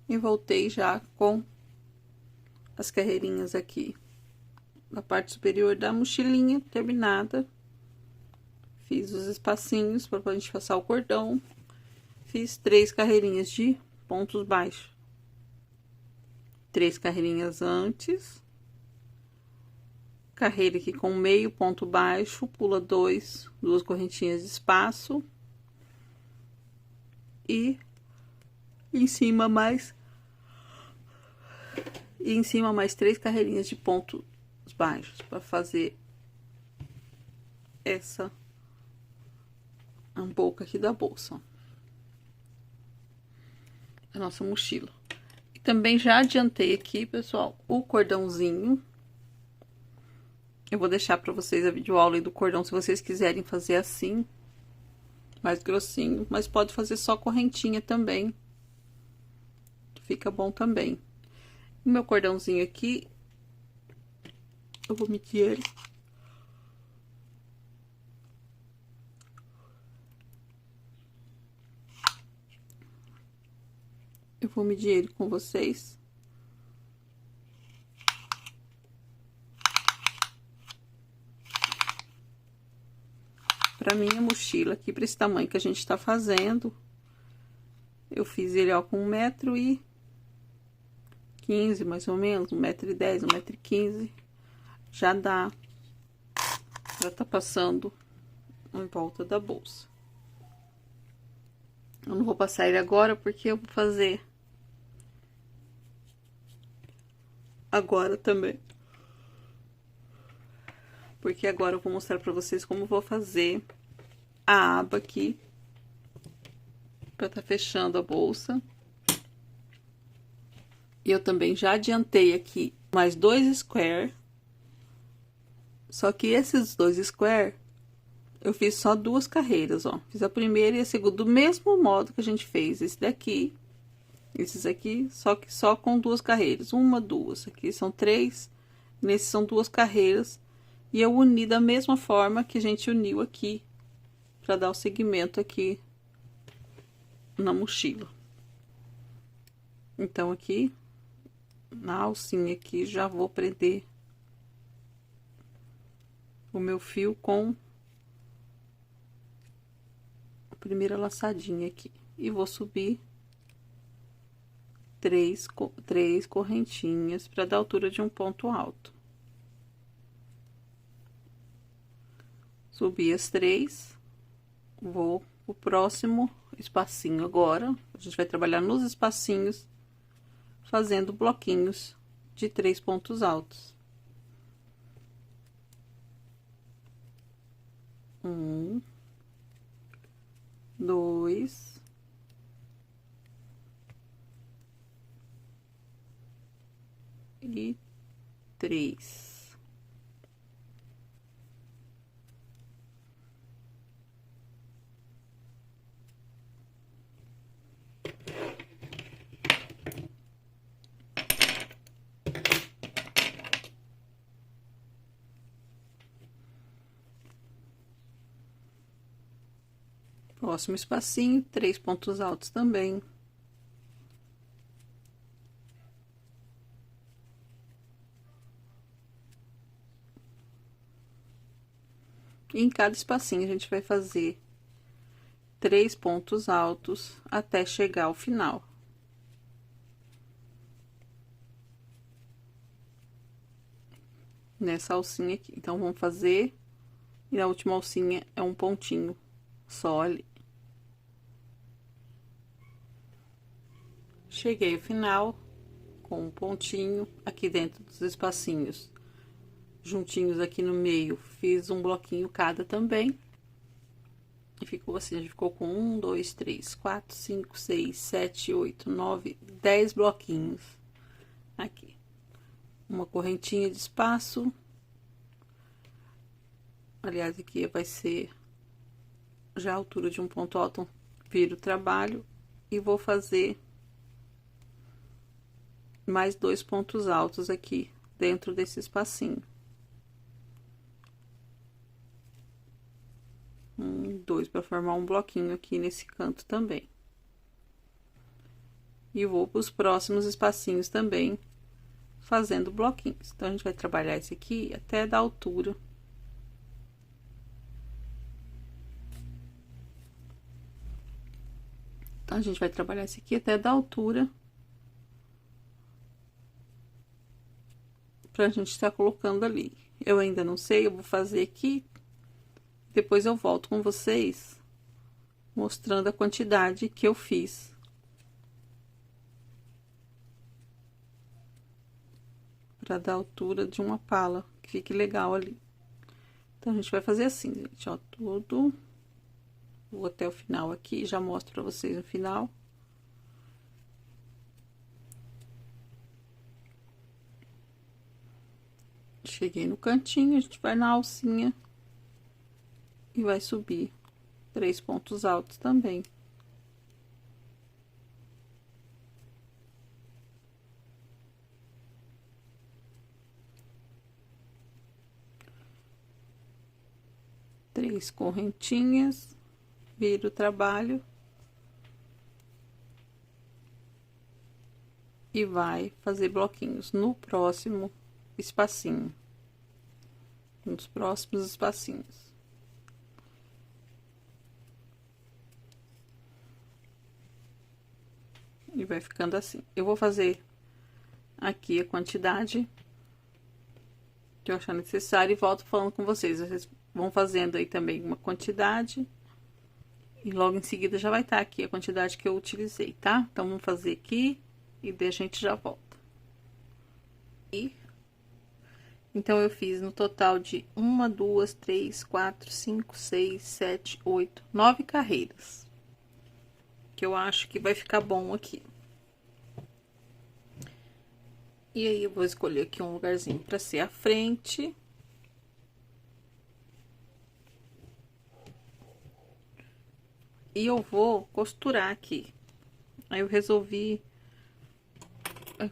E voltei já com as carreirinhas aqui na parte superior da mochilinha terminada. Fiz os espacinhos para a gente passar o cordão. Fiz 3 carreirinhas de pontos baixos. 3 carreirinhas antes. Carreira aqui com meio ponto baixo, pula 2 correntinhas de espaço. E em cima mais 3 carreirinhas de pontos baixos para fazer essa a boca aqui da bolsa, ó, a nossa mochila. E também já adiantei aqui, pessoal, o cordãozinho. Eu vou deixar para vocês a videoaula aí do cordão, se vocês quiserem fazer assim, mais grossinho, mas pode fazer só correntinha também, fica bom também. O meu cordãozinho aqui, eu vou medir ele. Eu vou medir ele com vocês. Pra minha mochila aqui, pra esse tamanho que a gente tá fazendo, eu fiz ele, ó, com 1,15 m, mais ou menos, 1,10 m, 1,15 m, já dá pra tá passando em volta da bolsa. Eu não vou passar ele agora, porque eu vou fazer agora também. Porque agora eu vou mostrar pra vocês como eu vou fazer a aba aqui pra tá fechando a bolsa. E eu também já adiantei aqui mais 2 square. Só que esses 2 square, eu fiz só 2 carreiras, ó. Fiz a primeira e a segunda do mesmo modo que a gente fez esse daqui. Esses aqui, só que só com 2 carreiras. 1, 2. Aqui são 3. Nesses são 2 carreiras. E eu uni da mesma forma que a gente uniu aqui, para dar o segmento aqui na mochila. Então, aqui, na alcinha aqui, já vou prender o meu fio com a primeira laçadinha aqui. E vou subir 3 correntinhas para dar altura de um ponto alto. Subi as 3, vou pro próximo espacinho agora. A gente vai trabalhar nos espacinhos, fazendo bloquinhos de 3 pontos altos. 1, 2, e 3. Próximo espacinho, 3 pontos altos também. E em cada espacinho a gente vai fazer 3 pontos altos até chegar ao final. Nessa alcinha aqui. Então, vamos fazer, e a última alcinha é um pontinho só ali. Cheguei ao final com um pontinho aqui dentro dos espacinhos, juntinhos aqui no meio, fiz um bloquinho cada também. E ficou assim, a gente ficou com 1, 2, 3, 4, 5, 6, 7, 8, 9, 10 bloquinhos aqui. Uma correntinha de espaço. Aliás, aqui vai ser já a altura de um ponto alto, viro o trabalho e vou fazer mais 2 pontos altos aqui dentro desse espacinho. 1, 2, para formar um bloquinho aqui nesse canto também. E vou para os próximos espacinhos também, fazendo bloquinhos. Então, a gente vai trabalhar esse aqui até da altura. Então, a gente vai trabalhar esse aqui até da altura. Pra gente estar colocando ali. Eu ainda não sei, eu vou fazer aqui. Depois eu volto com vocês, mostrando a quantidade que eu fiz. Pra dar a altura de uma pala, que fique legal ali. Então, a gente vai fazer assim, gente, ó, tudo. Vou até o final aqui, já mostro pra vocês no final. Cheguei no cantinho, a gente vai na alcinha. E vai subir 3 pontos altos também. Três correntinhas, viro o trabalho. E vai fazer bloquinhos no próximo espacinho. Nos próximos espacinhos. E vai ficando assim. Eu vou fazer aqui a quantidade que eu achar necessário e volto falando com vocês. Vocês vão fazendo aí também uma quantidade. E logo em seguida já vai estar aqui a quantidade que eu utilizei, tá? Então, vamos fazer aqui e daí a gente já volta. Então, eu fiz no total de 1, 2, 3, 4, 5, 6, 7, 8, 9 carreiras. Que eu acho que vai ficar bom aqui. E aí, eu vou escolher aqui um lugarzinho para ser a frente. E eu vou costurar aqui. Aí, eu resolvi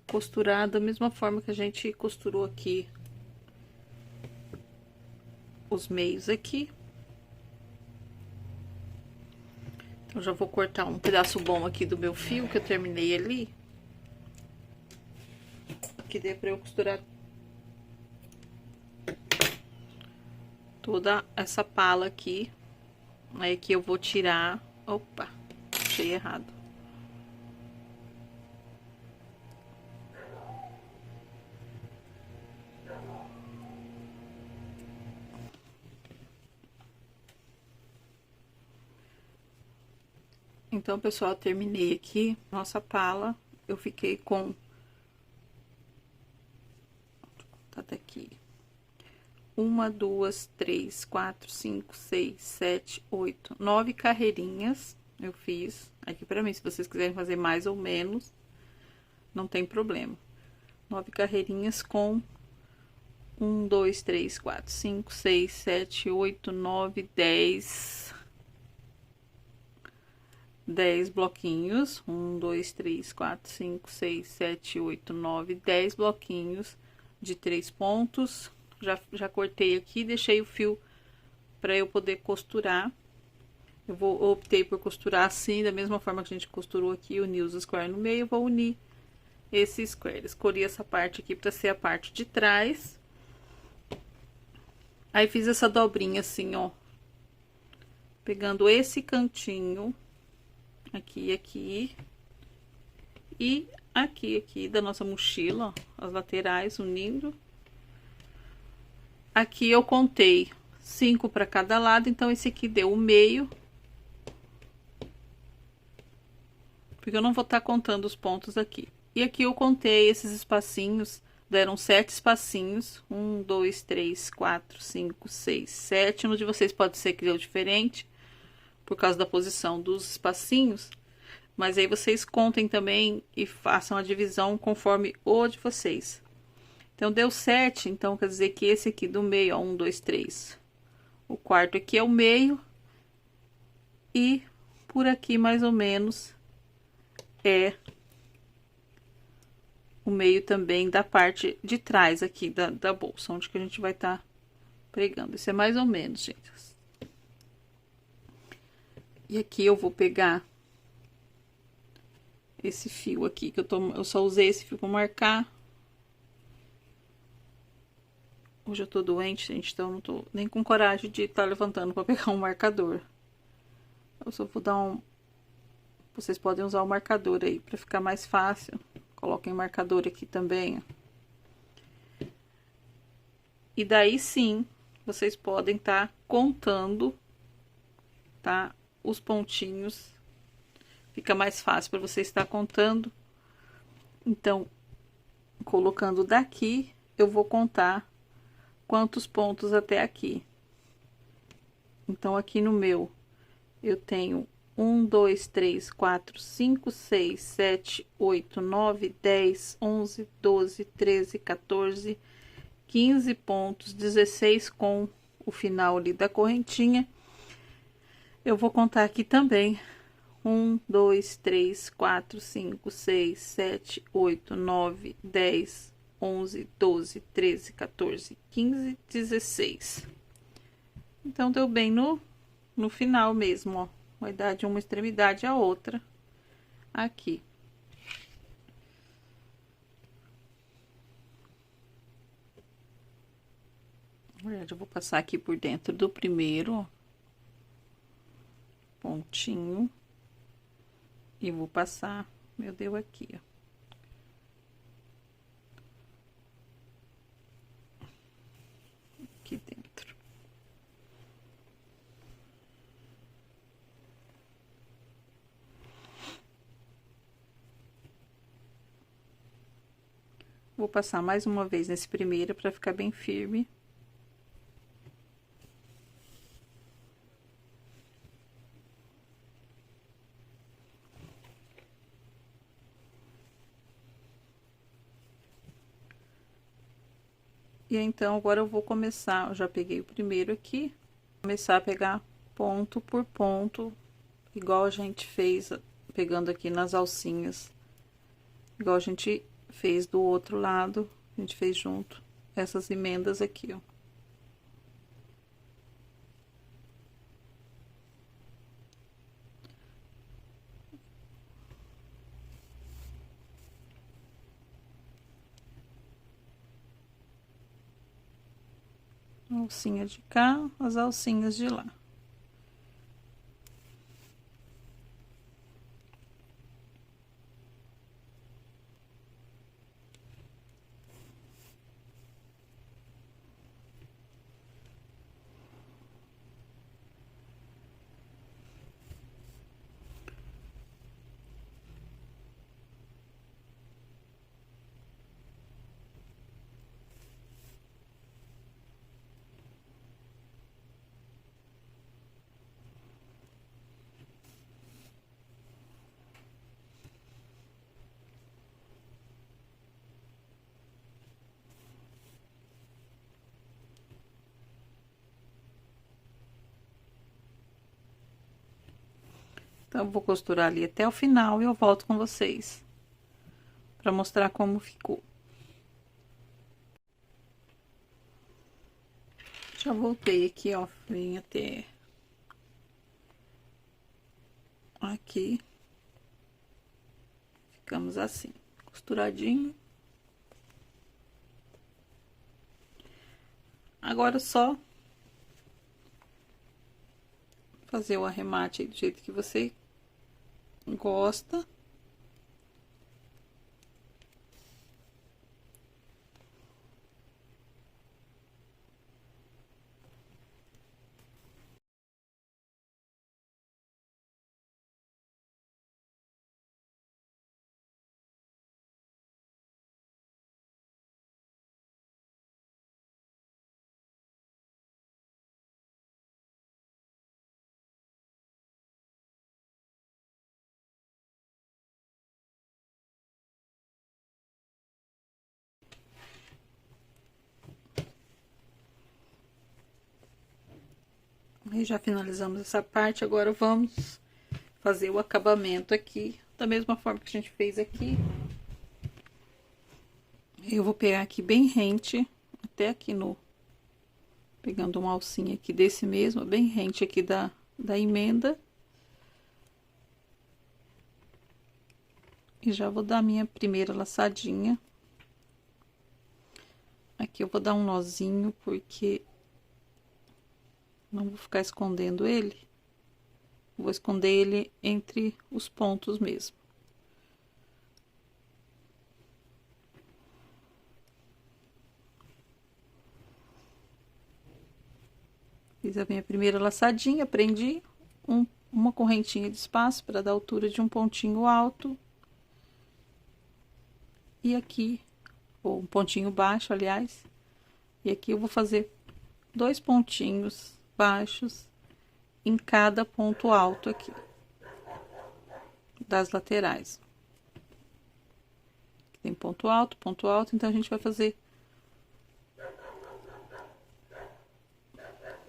costurar da mesma forma que a gente costurou aqui os meios aqui. Então, já vou cortar um pedaço bom aqui do meu fio, que eu terminei ali. Que dê pra eu costurar toda essa pala aqui. Aí, que eu vou tirar... Opa, achei errado. Então, pessoal, terminei aqui nossa pala. Eu fiquei com... Tá daqui. 1, 2, 3, 4, 5, 6, 7, 8, 9 carreirinhas eu fiz aqui pra mim. Se vocês quiserem fazer mais ou menos, não tem problema. 9 carreirinhas com 1, 2, 3, 4, 5, 6, 7, 8, 9, 10. 10 bloquinhos. 1, 2, 3, 4, 5, 6, 7, 8, 9, 10 bloquinhos de 3 pontos. Já cortei aqui, deixei o fio para eu poder costurar. Optei por costurar assim, da mesma forma que a gente costurou aqui, uni os square no meio, vou unir esse square. Escolhi essa parte aqui para ser a parte de trás. Aí, fiz essa dobrinha assim, ó, pegando esse cantinho aqui, aqui e aqui da nossa mochila, ó, as laterais unindo. Aqui eu contei 5 para cada lado, então esse aqui deu o meio. Porque eu não vou estar contando os pontos aqui. E aqui eu contei esses espacinhos, deram 7 espacinhos. 1, 2, 3, 4, 5, 6, 7. No de vocês pode ser que deu diferente, por causa da posição dos espacinhos. Mas aí vocês contem também e façam a divisão conforme o de vocês. Então, deu 7, então quer dizer que esse aqui do meio, ó, 1, 2, 3. O quarto aqui é o meio. E por aqui, mais ou menos, é o meio também da parte de trás aqui da bolsa, onde que a gente vai estar pregando. Isso é mais ou menos, gente. E aqui eu vou pegar esse fio aqui, que eu só usei esse fio para marcar. Hoje eu tô doente, gente, então eu não tô nem com coragem de estar levantando para pegar um marcador. Eu só vou dar um... Vocês podem usar o marcador aí para ficar mais fácil. Coloquem marcador aqui também, ó. E daí sim, vocês podem estar contando, tá? Os pontinhos. Fica mais fácil para você estar contando. Então, colocando daqui, eu vou contar quantos pontos até aqui. Então, aqui no meu, eu tenho 1, 2, 3, 4, 5, 6, 7, 8, 9, 10, 11, 12, 13, 14, 15 pontos, 16 com o final ali da correntinha. Eu vou contar aqui também. 1, 2, 3, 4, 5, 6, 7, 8, 9, 10, 11, 12, 13, 14, 15, 16. Então, deu bem no final mesmo, ó. Vai dar de uma extremidade à outra aqui. Na verdade, eu vou passar aqui por dentro do primeiro, ó, pontinho. E vou passar, meu Deus, aqui, ó. Aqui dentro. Vou passar mais uma vez nesse primeiro para ficar bem firme. E então, agora eu vou começar, eu já peguei o primeiro aqui, começar a pegar ponto por ponto, igual a gente fez pegando aqui nas alcinhas, igual a gente fez do outro lado, a gente fez junto essas emendas aqui, ó. Alcinha de cá, as alcinhas de lá. Então, eu vou costurar ali até o final e eu volto com vocês para mostrar como ficou. Já voltei aqui, ó, vim até aqui. Ficamos assim, costuradinho. Agora só fazer o arremate aí do jeito que você gosta. E já finalizamos essa parte, agora vamos fazer o acabamento aqui, da mesma forma que a gente fez aqui. Eu vou pegar aqui bem rente, até aqui no... Pegando uma alcinha aqui desse mesmo, bem rente aqui da emenda. E já vou dar minha primeira laçadinha. Aqui eu vou dar um nozinho, porque não vou ficar escondendo ele. Vou esconder ele entre os pontos mesmo. Fiz a minha primeira laçadinha, prendi uma correntinha de espaço para dar altura de um pontinho alto. E aqui, ou um pontinho baixo, aliás. E aqui eu vou fazer 2 pontinhos baixos em cada ponto alto aqui, das laterais. Tem ponto alto, então a gente vai fazer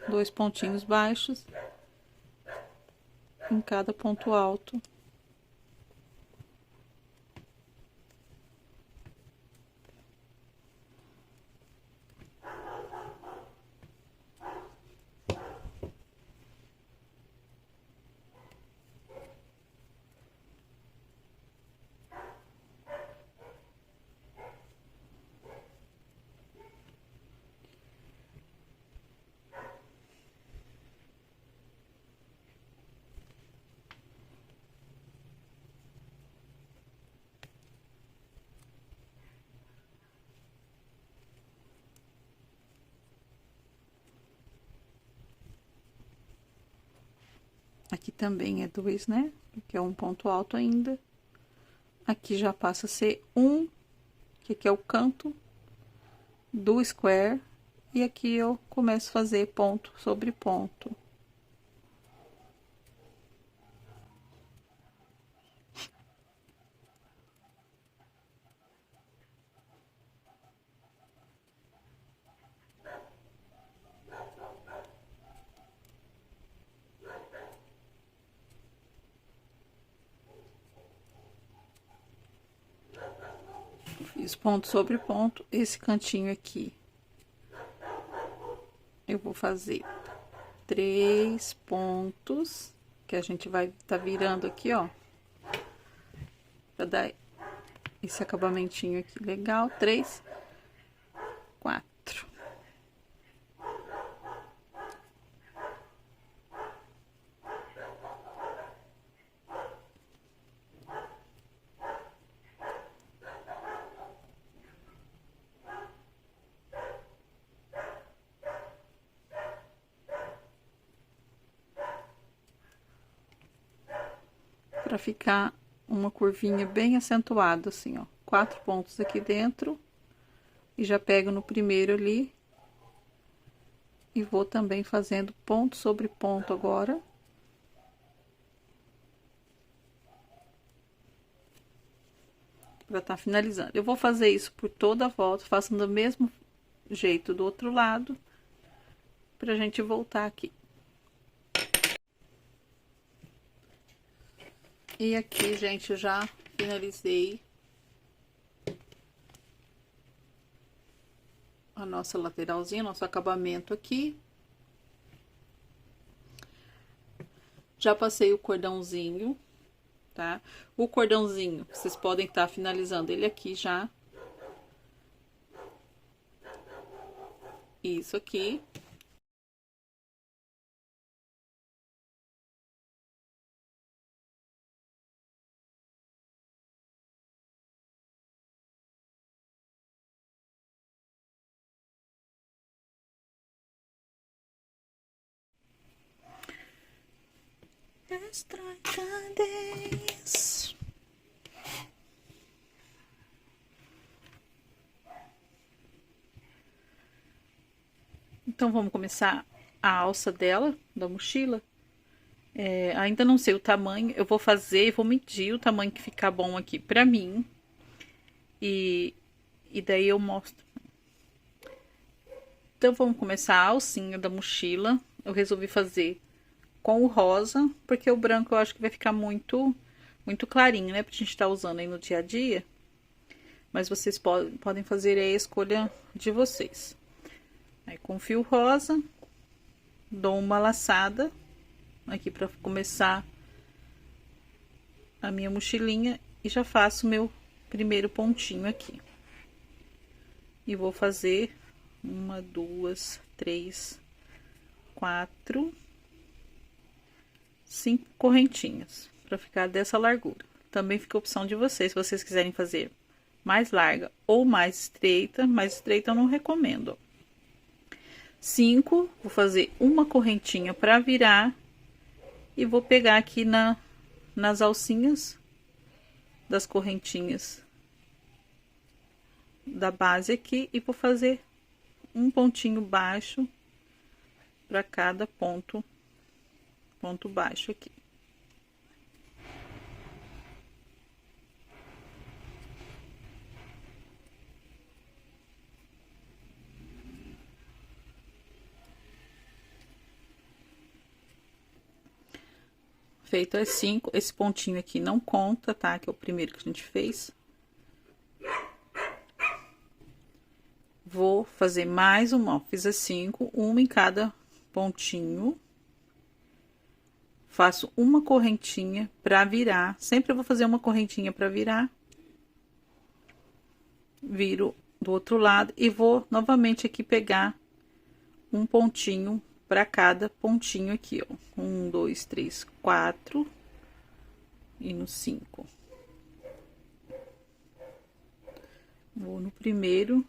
2 pontinhos baixos em cada ponto alto. Aqui também é 2, né? Que é um ponto alto ainda. Aqui já passa a ser 1, que aqui é o canto do square. E aqui eu começo a fazer ponto sobre ponto. Fiz ponto sobre ponto, esse cantinho aqui. Eu vou fazer 3 pontos, que a gente vai tá virando aqui, ó. Pra dar esse acabamentinho aqui legal. 3, 4. Pra ficar uma curvinha bem acentuada, assim, ó. 4 pontos aqui dentro. E já pego no primeiro ali. E vou também fazendo ponto sobre ponto agora. Pra tá finalizando. Eu vou fazer isso por toda a volta, faço do mesmo jeito do outro lado. Pra gente voltar aqui. E aqui, gente, eu já finalizei a nossa lateralzinha, nosso acabamento aqui. Já passei o cordãozinho, tá? O cordãozinho, vocês podem estar finalizando ele aqui já. Isso aqui. destrói cadeias. Então, vamos começar a alça dela, da mochila. Ainda não sei o tamanho, eu vou fazer, vou medir o tamanho que ficar bom aqui pra mim. E daí eu mostro. Então, vamos começar a alcinha da mochila. Eu resolvi fazer com o rosa, porque o branco eu acho que vai ficar muito clarinho, né? Pra gente estar usando aí no dia a dia. Mas vocês podem fazer aí a escolha de vocês. Aí, com fio rosa, dou uma laçada aqui para começar a minha mochilinha e já faço meu primeiro pontinho aqui. E vou fazer 1, 2, 3, 4, 5 correntinhas para ficar dessa largura. Também fica a opção de vocês, se vocês quiserem fazer mais larga ou mais estreita eu não recomendo. 5, vou fazer uma correntinha para virar e vou pegar aqui nas alcinhas das correntinhas da base aqui e vou fazer um pontinho baixo para cada ponto baixo aqui. Feito as 5, esse pontinho aqui não conta, tá? Que é o primeiro que a gente fez. Vou fazer mais uma, ó. Fiz as 5, uma em cada pontinho. Faço uma correntinha pra virar. Sempre eu vou fazer uma correntinha pra virar. Viro do outro lado e vou novamente aqui pegar um pontinho para cada pontinho aqui, ó. 1, 2, 3, 4 e no 5. Vou no primeiro,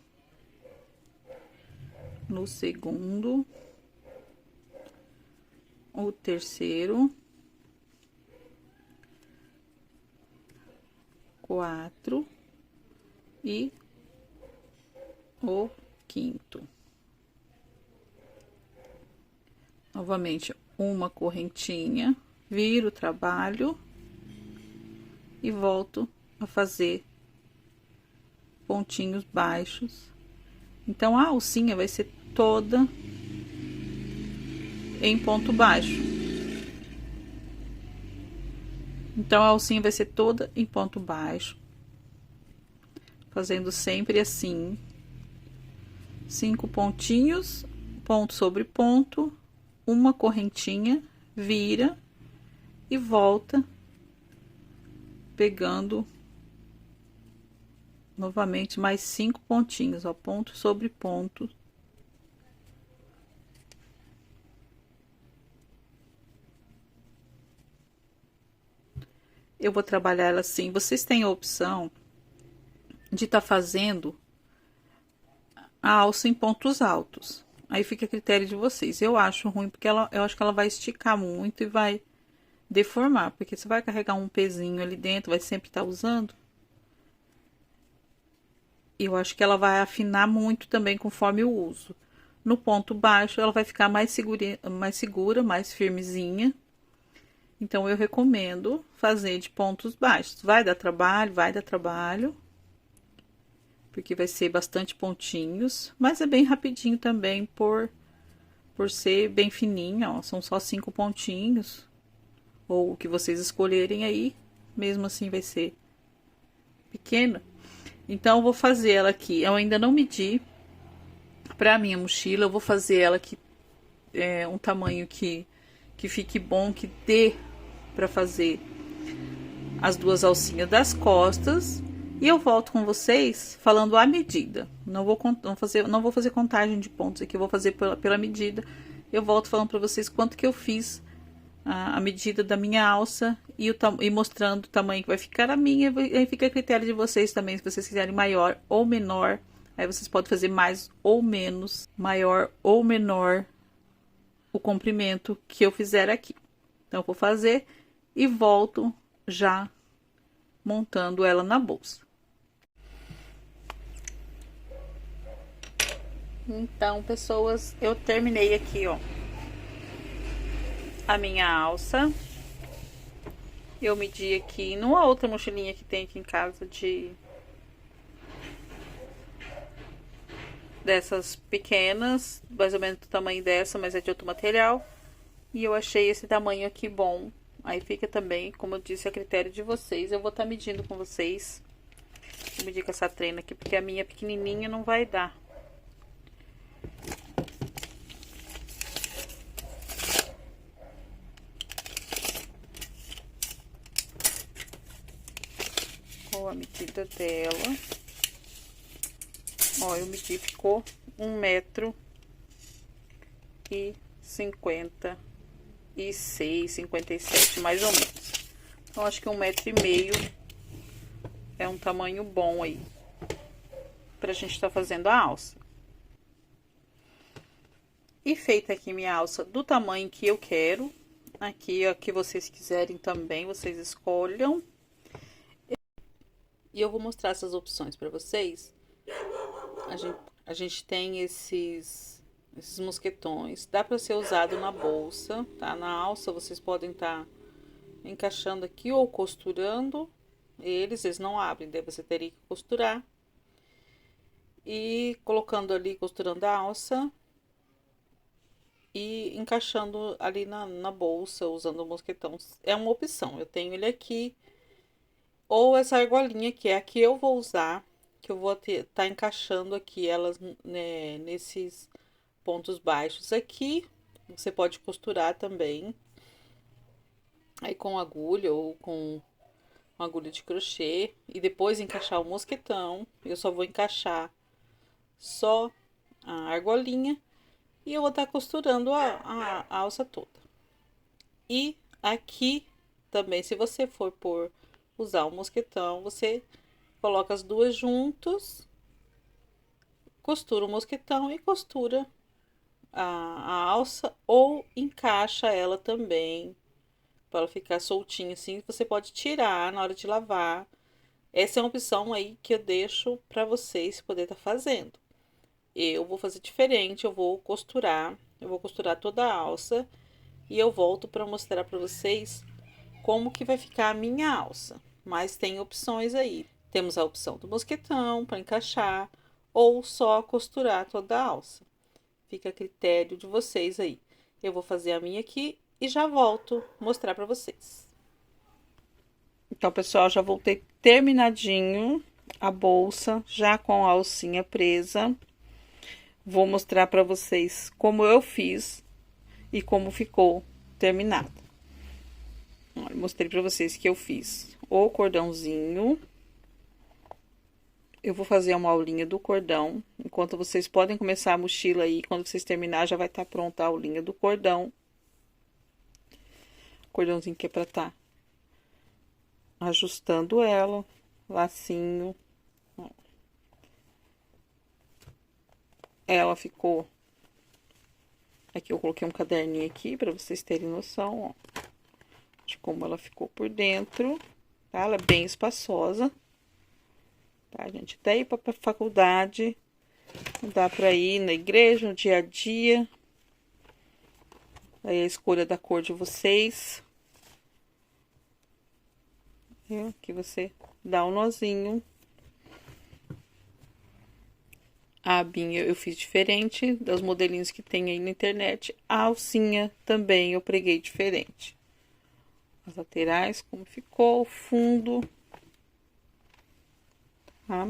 no segundo, o terceiro, 4 e o quinto. Novamente, uma correntinha, viro o trabalho e volto a fazer pontinhos baixos. Então, a alcinha vai ser toda em ponto baixo. Então, a alcinha vai ser toda em ponto baixo, fazendo sempre assim, 5 pontinhos, ponto sobre ponto, uma correntinha, vira e volta pegando novamente mais 5 pontinhos, ó, ponto sobre ponto. Eu vou trabalhar ela assim. Vocês têm a opção de estar fazendo a alça em pontos altos. Aí fica a critério de vocês. Eu acho ruim porque eu acho que ela vai esticar muito e vai deformar, porque você vai carregar um pezinho ali dentro, vai sempre estar usando. E eu acho que ela vai afinar muito também conforme o uso. No ponto baixo, ela vai ficar mais segura, mais firmezinha. Então, eu recomendo fazer de pontos baixos. Vai dar trabalho. Porque vai ser bastante pontinhos, mas é bem rapidinho também por ser bem fininha, ó. São só 5 pontinhos, ou o que vocês escolherem aí, mesmo assim vai ser pequena. Então, eu vou fazer ela aqui, eu ainda não medi pra minha mochila, eu vou fazer ela aqui, um tamanho que fique bom, que dê pra fazer as duas alcinhas das costas. E eu volto com vocês falando a medida. Não vou fazer contagem de pontos aqui, eu vou fazer pela medida. Eu volto falando para vocês quanto que eu fiz a medida da minha alça e mostrando o tamanho que vai ficar a minha. Aí fica a critério de vocês também, se vocês quiserem maior ou menor. Aí vocês podem fazer mais ou menos, maior ou menor o comprimento que eu fizer aqui. Então, eu vou fazer e volto já montando ela na bolsa. Então, pessoas, eu terminei aqui, ó, a minha alça. Eu medi aqui numa outra mochilinha que tem aqui em casa dessas pequenas, mais ou menos do tamanho dessa, mas é de outro material. E eu achei esse tamanho aqui bom. Aí fica também, como eu disse, a critério de vocês. Eu vou estar medindo com vocês. Vou medir com essa trena aqui, porque a minha pequenininha não vai dar. Ó, a medida dela. Ó, eu medi, ficou 1,56 m, 57, mais ou menos. Então, acho que 1,5 m é um tamanho bom aí pra gente estar fazendo a alça. E feita aqui minha alça do tamanho que eu quero, aqui, ó, que vocês quiserem também, vocês escolham. E eu vou mostrar essas opções pra vocês. A gente tem esses mosquetões, dá para ser usado na bolsa, tá? Na alça vocês podem estar encaixando aqui ou costurando eles não abrem, daí você teria que costurar. E colocando ali, costurando a alça e encaixando ali na bolsa, usando o mosquetão. É uma opção, eu tenho ele aqui. Ou essa argolinha, que é a que eu vou usar, que eu vou tá encaixando aqui elas, né, nesses pontos baixos aqui. Você pode costurar também, aí com agulha ou com uma agulha de crochê, e depois encaixar o mosquetão. Eu só vou encaixar só a argolinha e eu vou estar costurando a alça toda. E aqui também, se você for usar o mosquetão, você coloca as duas juntos, costura o mosquetão e costura a alça, ou encaixa ela também para ela ficar soltinha assim. Você pode tirar na hora de lavar. Essa é uma opção aí que eu deixo para vocês poder estar fazendo. Eu vou fazer diferente, eu vou costurar toda a alça e eu volto para mostrar para vocês como que vai ficar a minha alça. Mas tem opções aí. Temos a opção do mosquetão para encaixar ou só costurar toda a alça. Fica a critério de vocês aí. Eu vou fazer a minha aqui e já volto mostrar para vocês. Então, pessoal, já voltei terminadinho a bolsa, já com a alcinha presa. Vou mostrar para vocês como eu fiz e como ficou terminada. Olha, mostrei para vocês que eu fiz o cordãozinho. Eu vou fazer uma aulinha do cordão. Enquanto vocês podem começar a mochila aí, quando vocês terminar já vai estar pronta a aulinha do cordão. Cordãozinho que é para estar ajustando ela, lacinho. Ela ficou... Aqui eu coloquei um caderninho aqui para vocês terem noção, ó, de como ela ficou por dentro, tá? Ela é bem espaçosa, tá, gente? Até ir pra faculdade, dá pra ir na igreja, no dia a dia. Aí a escolha da cor de vocês. Aqui você dá um nozinho. A abinha eu fiz diferente dos modelinhos que tem aí na internet. A alcinha também eu preguei diferente. As laterais, como ficou, o fundo. Tá?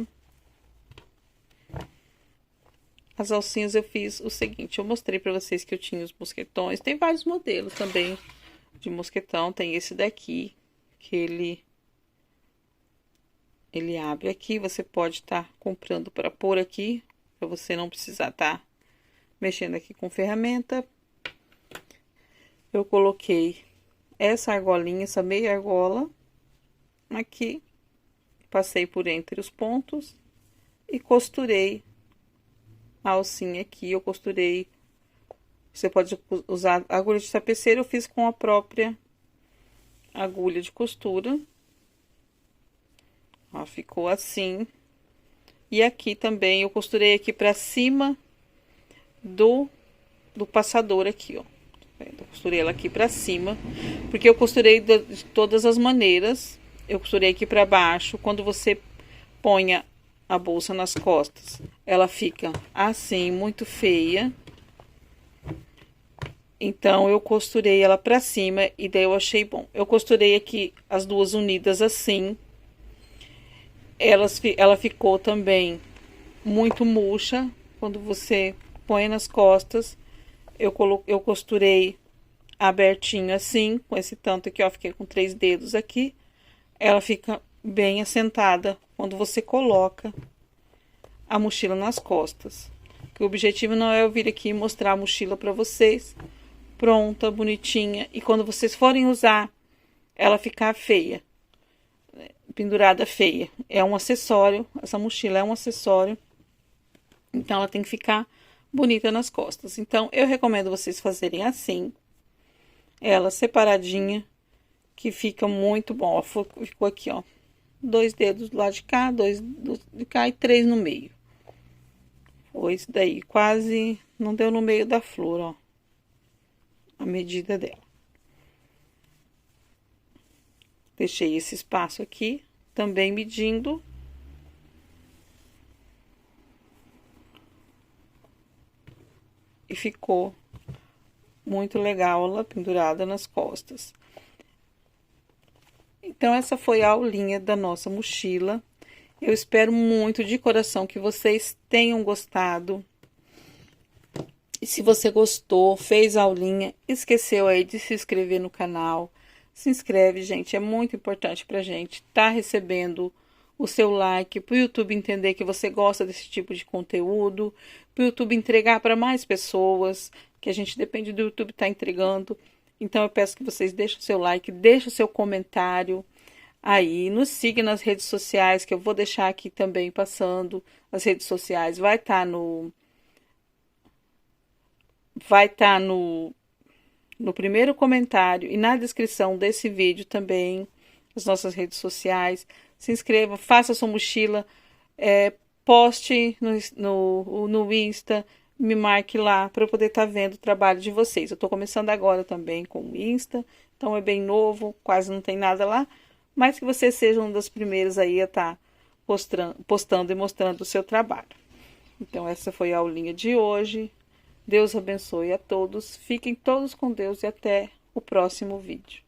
As alcinhas eu fiz o seguinte, eu mostrei pra vocês que eu tinha os mosquetões. Tem vários modelos também de mosquetão. Tem esse daqui, que ele abre aqui. Você pode estar comprando para pôr aqui, para você não precisar estar mexendo aqui com ferramenta. Eu coloquei essa argolinha, essa meia argola aqui, passei por entre os pontos e costurei a alcinha aqui. Eu costurei, você pode usar agulha de tapeceiro, eu fiz com a própria agulha de costura. Ó, ficou assim. E aqui também eu costurei aqui pra cima do passador aqui, ó. Eu costurei ela aqui pra cima, porque eu costurei de todas as maneiras. Eu costurei aqui pra baixo. Quando você põe a bolsa nas costas, ela fica assim, muito feia. Então, eu costurei ela pra cima e daí eu achei bom. Eu costurei aqui as duas unidas assim. Ela ficou também muito murcha. Quando você põe nas costas, eu costurei abertinho assim, com esse tanto aqui, ó. Fiquei com 3 dedos aqui. Ela fica bem assentada quando você coloca a mochila nas costas. O objetivo não é eu vir aqui e mostrar a mochila pra vocês pronta, bonitinha, e quando vocês forem usar, ela ficar feia, pendurada feia. É um acessório, essa mochila é um acessório, então ela tem que ficar bonita nas costas. Então, eu recomendo vocês fazerem assim, ela separadinha, que fica muito bom. Ó, ficou aqui, ó, 2 dedos do lado de cá, 2 de cá e 3 no meio. Foi isso daí, quase não deu no meio da flor, ó, a medida dela. Deixei esse espaço aqui, também medindo. E ficou muito legal ela pendurada nas costas. Então, essa foi a aulinha da nossa mochila. Eu espero muito de coração que vocês tenham gostado. E se você gostou, fez a aulinha, esqueceu aí de se inscrever no canal, se inscreve, gente, é muito importante pra gente tá recebendo o seu like, pro YouTube entender que você gosta desse tipo de conteúdo, pro YouTube entregar para mais pessoas, que a gente depende do YouTube estar entregando. Então eu peço que vocês deixem o seu like, deixem o seu comentário aí, nos siga nas redes sociais, que eu vou deixar aqui também passando. As redes sociais vai estar no primeiro comentário e na descrição desse vídeo também, as nossas redes sociais. Se inscreva, faça sua mochila, poste no Insta, me marque lá para eu poder estar vendo o trabalho de vocês. Eu estou começando agora também com o Insta, então é bem novo, quase não tem nada lá, mas que vocês sejam uma das primeiras aí a estar postando e mostrando o seu trabalho. Então essa foi a aulinha de hoje. Deus abençoe a todos, fiquem todos com Deus e até o próximo vídeo.